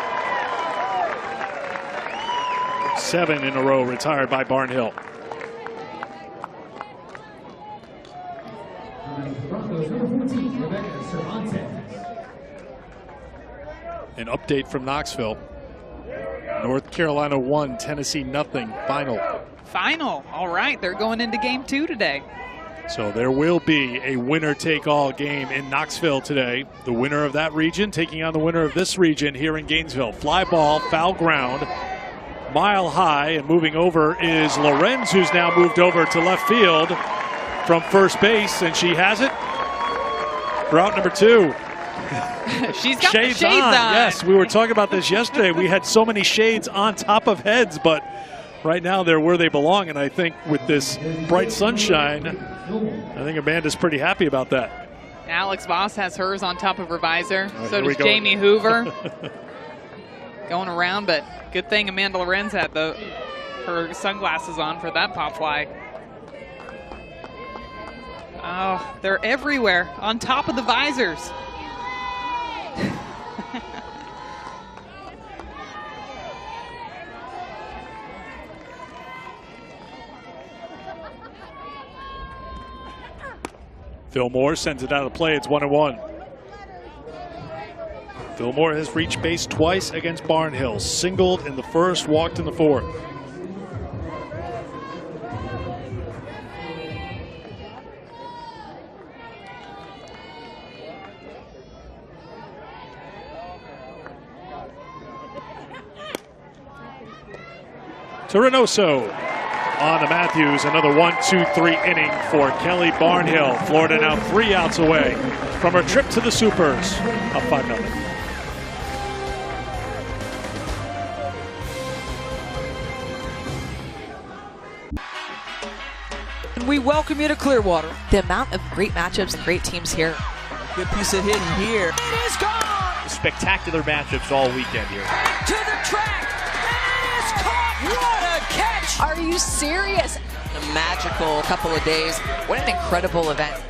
7 in a row retired by Barnhill. An update from Knoxville. North Carolina 1, Tennessee 0. Final. All right, they're going into game 2 today. So there will be a winner-take-all game in Knoxville today. The winner of that region taking on the winner of this region here in Gainesville. Fly ball, foul ground, mile high, and moving over is Lorenz, who's now moved over to left field from first base, and she has it. Route number 2. She's got shades the shades on. Yes, we were talking about this yesterday. We had so many shades on top of heads, but right now they're where they belong, and I think with this bright sunshine, I think Amanda's pretty happy about that. Alex Voss has hers on top of her visor. So here does Jamie Hoover. Going around, but good thing Amanda Lorenz had her sunglasses on for that pop fly. Oh, they're everywhere on top of the visors. Fillmore sends it out of play. It's 1-1. Fillmore has reached base twice against Barnhill. Singled in the first, walked in the 4th. To Reynoso on to Matthews. Another 1-2-3 inning for Kelly Barnhill. Florida now 3 outs away from her trip to the Supers. Up 5-0. We welcome you to Clearwater. The amount of great matchups and great teams here. Good piece of hitting here. It is gone! Spectacular matchups all weekend here. To the track! It is caught! What a catch! Are you serious? A magical couple of days. What an incredible event.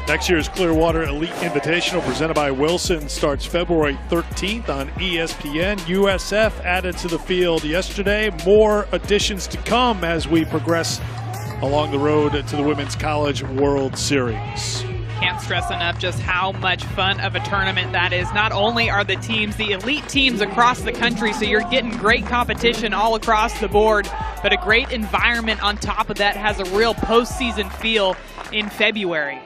Next year's Clearwater Elite Invitational presented by Wilson starts February 13th on ESPN. USF added to the field yesterday. More additions to come as we progress along the road to the Women's College World Series. Can't stress enough just how much fun of a tournament that is. Not only are the teams, the elite teams across the country, so you're getting great competition all across the board, but a great environment on top of that has a real postseason feel in February.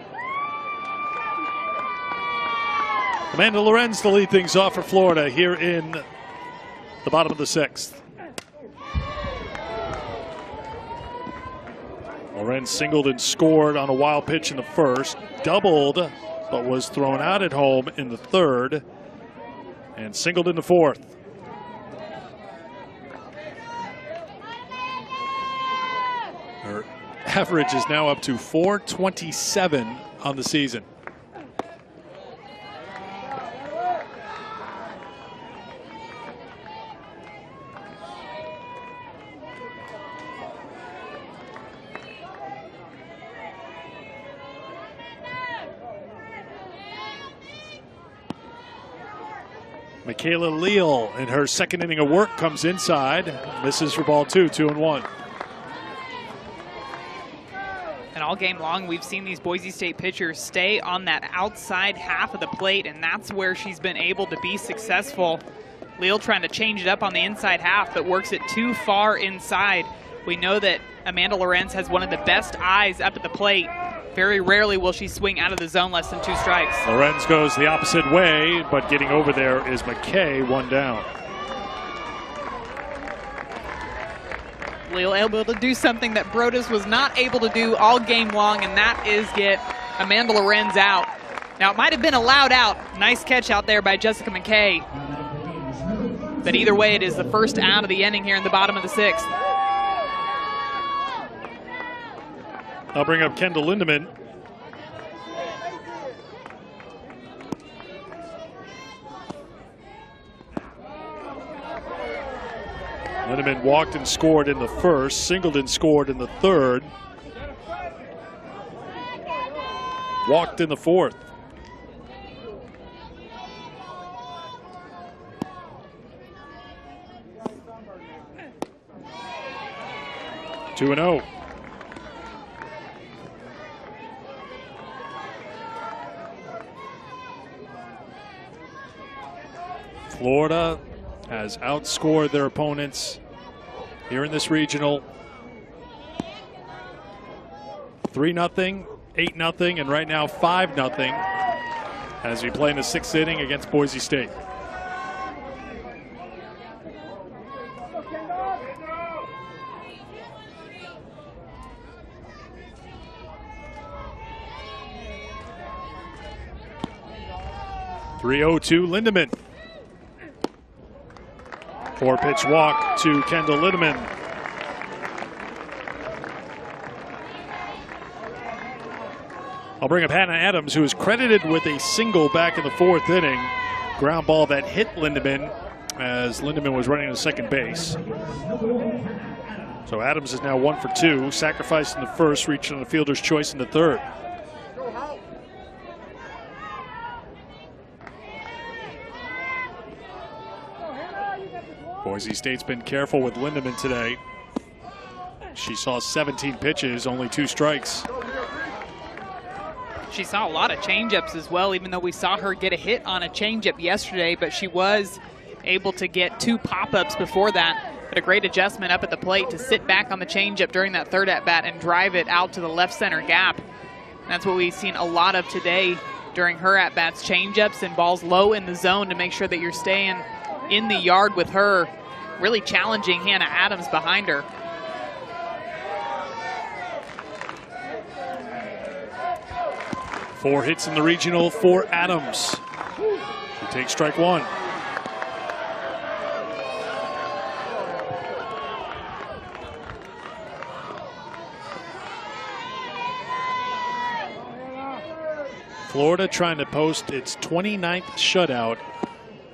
Amanda Lorenz to lead things off for Florida here in the bottom of the 6th. Lorenz singled and scored on a wild pitch in the first, doubled, but was thrown out at home in the third, and singled in the fourth. Her average is now up to .427 on the season. Michaela Leal in her second inning of work comes inside, misses for ball 2, 2-1. And all game long, we've seen these Boise State pitchers stay on that outside half of the plate, and that's where she's been able to be successful. Leal trying to change it up on the inside half, but works it too far inside. We know that Amanda Lorenz has one of the best eyes up at the plate. Very rarely will she swing out of the zone less than 2 strikes. Lorenz goes the opposite way, but getting over there is McKay, 1 down. Leal able to do something that Brodus was not able to do all game long, and that is get Amanda Lorenz out. Now, it might have been a loud out. Nice catch out there by Jessica McKay. But either way, it is the first out of the inning here in the bottom of the 6th. I'll bring up Kendall Lindemann. Lindemann walked and scored in the first, singled and scored in the third, walked in the fourth. Two and 0. Florida has outscored their opponents here in this regional 3-0, 8-0, and right now 5-0 as we play in the 6th inning against Boise State. .302 Lindemann. 4-pitch walk to Kendall Lindemann. I'll bring up Hannah Adams, who is credited with a single back in the 4th inning. Ground ball that hit Lindemann as Lindemann was running to second base. So Adams is now 1 for 2, sacrificed in the first, reaching on the fielder's choice in the third. Boise State's been careful with Lindemann today. She saw 17 pitches, only 2 strikes. She saw a lot of changeups as well, even though we saw her get a hit on a changeup yesterday, but she was able to get 2 pop-ups before that. But a great adjustment up at the plate to sit back on the changeup during that third at-bat and drive it out to the left center gap. And that's what we've seen a lot of today during her at-bats, changeups and balls low in the zone to make sure that you're staying in the yard with her, really challenging Hannah Adams behind her. Four hits in the regional for Adams. She takes strike 1. Florida trying to post its 29th shutout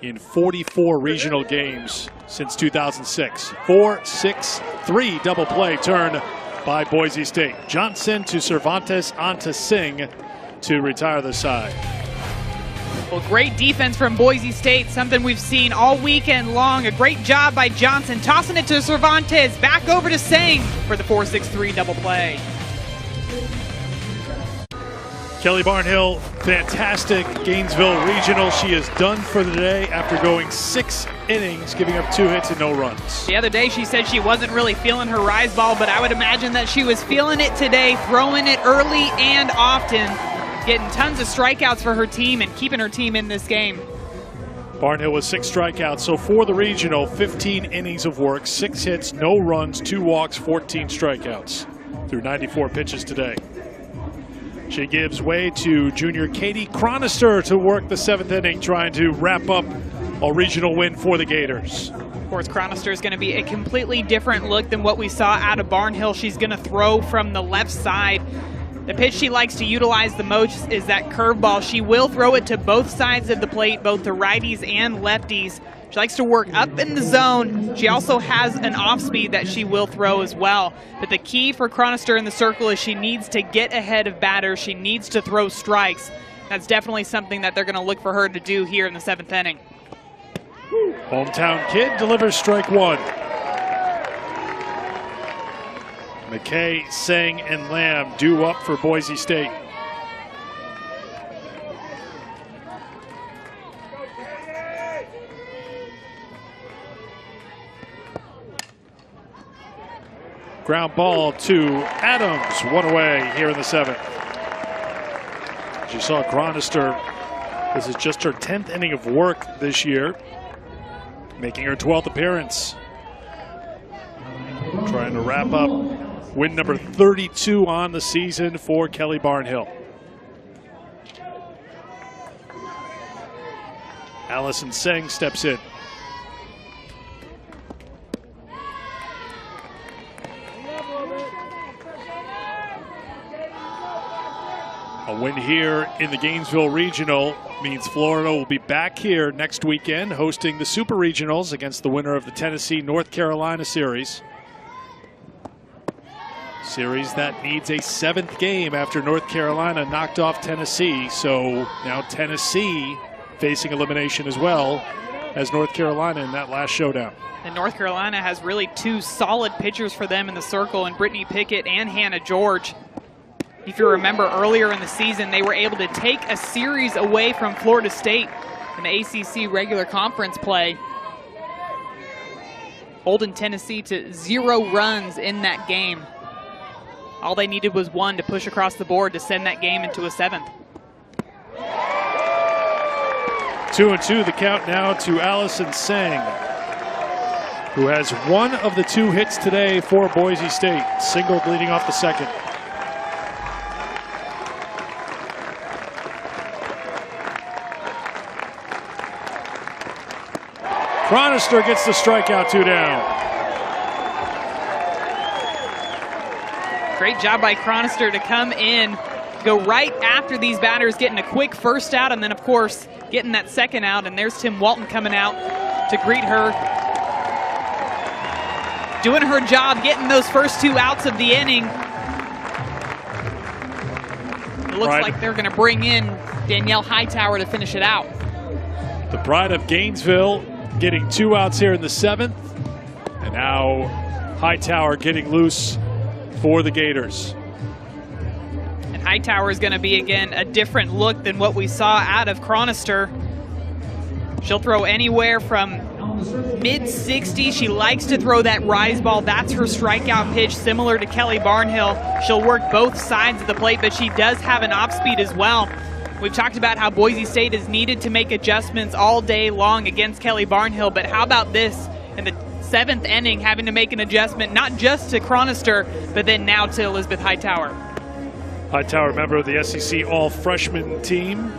in 44 regional games since 2006. 4-6-3 double play turn by Boise State. Johnson to Cervantes onto Singh to retire the side. Well, great defense from Boise State, something we've seen all weekend long. A great job by Johnson, tossing it to Cervantes, back over to Singh for the 4-6-3 double play. Kelly Barnhill, fantastic Gainesville Regional. She is done for the day after going 6 innings, giving up 2 hits and no runs. The other day she said she wasn't really feeling her rise ball, but I would imagine that she was feeling it today, throwing it early and often, getting tons of strikeouts for her team and keeping her team in this game. Barnhill with 6 strikeouts. So for the regional, 15 innings of work, 6 hits, no runs, 2 walks, 14 strikeouts through 94 pitches today. She gives way to junior Katie Cronister to work the 7th inning, trying to wrap up a regional win for the Gators. Of course, Cronister is going to be a completely different look than what we saw out of Barnhill. She's going to throw from the left side. The pitch she likes to utilize the most is that curveball. She will throw it to both sides of the plate, both to righties and lefties. She likes to work up in the zone. She also has an off-speed that she will throw as well. But the key for Cronister in the circle is she needs to get ahead of batters. She needs to throw strikes. That's definitely something that they're going to look for her to do here in the 7th inning. Hometown kid delivers strike 1. McKay, Singh, and Lamb due up for Boise State. Ground ball to Adams, 1 away here in the 7th. As you saw, Cronister, this is just her 10th inning of work this year, making her 12th appearance. Trying to wrap up win number 32 on the season for Kelly Barnhill. Allison Singh steps in. A win here in the Gainesville Regional means Florida will be back here next weekend hosting the Super Regionals against the winner of the Tennessee-North Carolina series. Series that needs a 7th game after North Carolina knocked off Tennessee. So now Tennessee facing elimination as well as North Carolina in that last showdown. And North Carolina has really 2 solid pitchers for them in the circle, in Brittany Pickett and Hannah George. If you remember earlier in the season, they were able to take a series away from Florida State in the ACC regular conference play, holding Tennessee to 0 runs in that game. All they needed was 1 to push across the board to send that game into a 7th. 2-2 the count now to Allison Singh, who has 1 of the 2 hits today for Boise State, singled leading off the 2nd. Cronister gets the strikeout, 2 down. Great job by Cronister to come in, go right after these batters, getting a quick first out, and then, of course, getting that 2nd out. And there's Tim Walton coming out to greet her. Doing her job, getting those first 2 outs of the inning. It looks like they're going to bring in Danielle Hightower to finish it out. The pride of Gainesville getting 2 outs here in the 7th. And now Hightower getting loose for the Gators. And Hightower is going to be, again, a different look than what we saw out of Cronister. She'll throw anywhere from mid-60s. She likes to throw that rise ball. That's her strikeout pitch, similar to Kelly Barnhill. She'll work both sides of the plate, but she does have an off-speed as well. We've talked about how Boise State has needed to make adjustments all day long against Kelly Barnhill, but how about this in the 7th inning, having to make an adjustment, not just to Cronister, but then now to Elizabeth Hightower. Hightower, member of the SEC All-Freshman team,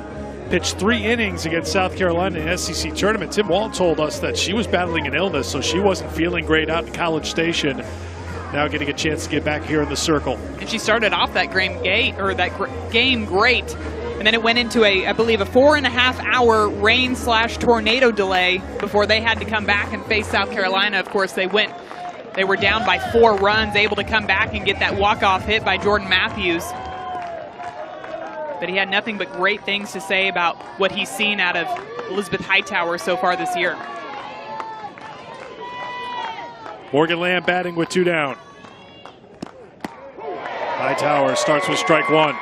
pitched 3 innings against South Carolina in the SEC tournament. Tim Walton told us that she was battling an illness, so she wasn't feeling great out in College Station. Now getting a chance to get back here in the circle. And she started off that game great. And then it went into I believe a 4.5-hour rain/tornado delay before they had to come back and face South Carolina. Of course, they were down by 4 runs, able to come back and get that walk-off hit by Jordan Matthews. But he had nothing but great things to say about what he's seen out of Elizabeth Hightower so far this year. Morgan Lamb batting with 2 down. Hightower starts with strike 1.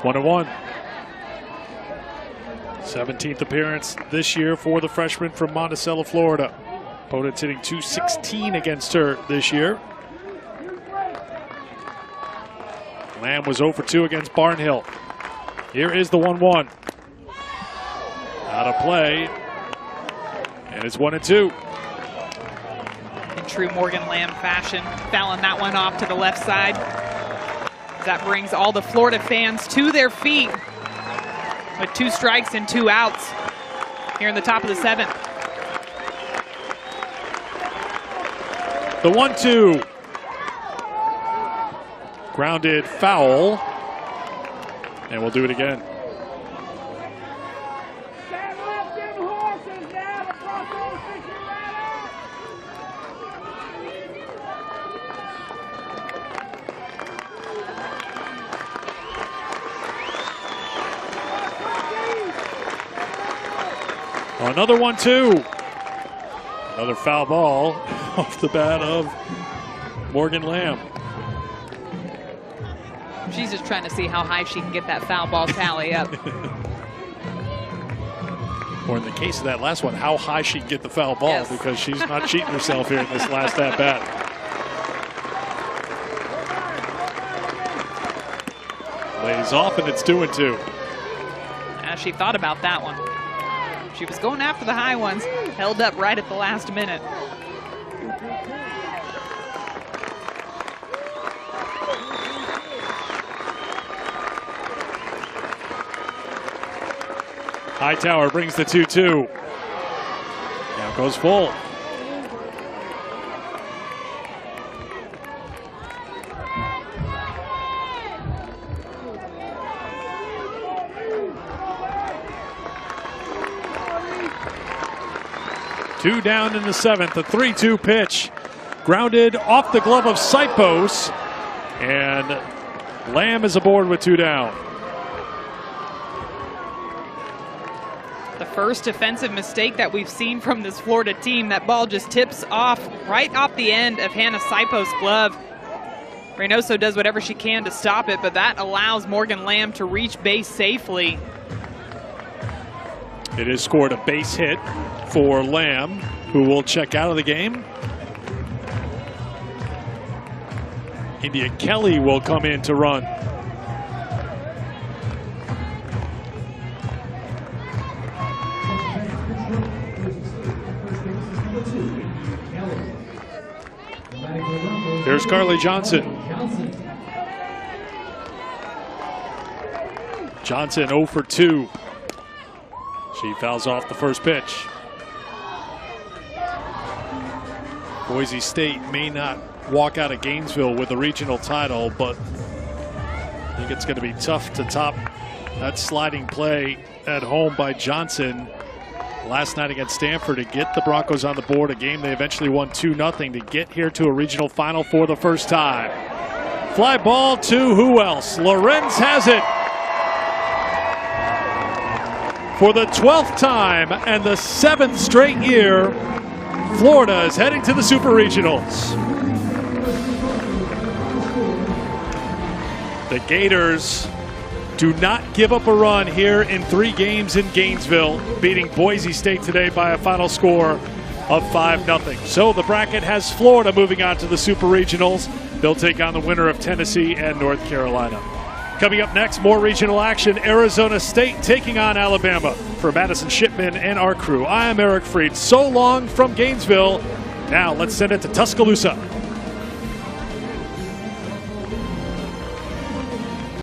One and 1. 17th appearance this year for the freshman from Monticello, Florida. Opponents hitting .216 against her this year. Lamb was 0 for 2 against Barnhill. Here is the 1-1. Out of play. And it's 1 and 2. In true Morgan Lamb fashion, fouling that one off to the left side. That brings all the Florida fans to their feet with 2 strikes and 2 outs here in the top of the 7th. The 1-2. Grounded foul. And we'll do it again. Another 1-2. Another foul ball off the bat of Morgan Lamb. She's just trying to see how high she can get that foul ball tally up. Or in the case of that last one, how high she can get the foul ball, yes, because she's not cheating herself here in this last at-bat. Lays off, and it's 2-2. As she thought about that one. She was going after the high ones, held up right at the last minute. Hightower brings the 2-2. Now goes full. Two down in the 7th, a 3-2 pitch. Grounded off the glove of Sipos, and Lamb is aboard with 2 down. The first defensive mistake that we've seen from this Florida team. That ball just tips off right off the end of Hannah Sipos' glove. Reynoso does whatever she can to stop it, but that allows Morgan Lamb to reach base safely. It has scored a base hit for Lamb, who will check out of the game. India Kelly will come in to run. Here's Carly Johnson. Johnson 0 for 2. She fouls off the first pitch. Boise State may not walk out of Gainesville with the regional title, but I think it's going to be tough to top that sliding play at home by Johnson last night against Stanford to get the Broncos on the board, a game they eventually won 2-0 to get here to a regional final for the first time. Fly ball to who else? Lorenz has it. For the 12th time and the 7th straight year, Florida is heading to the Super Regionals. The Gators do not give up a run here in 3 games in Gainesville, beating Boise State today by a final score of 5-0. So the bracket has Florida moving on to the Super Regionals. They'll take on the winner of Tennessee and North Carolina. Coming up next, more regional action. Arizona State taking on Alabama. For Madison Shipman and our crew, I am Eric Freed. So long from Gainesville. Now let's send it to Tuscaloosa.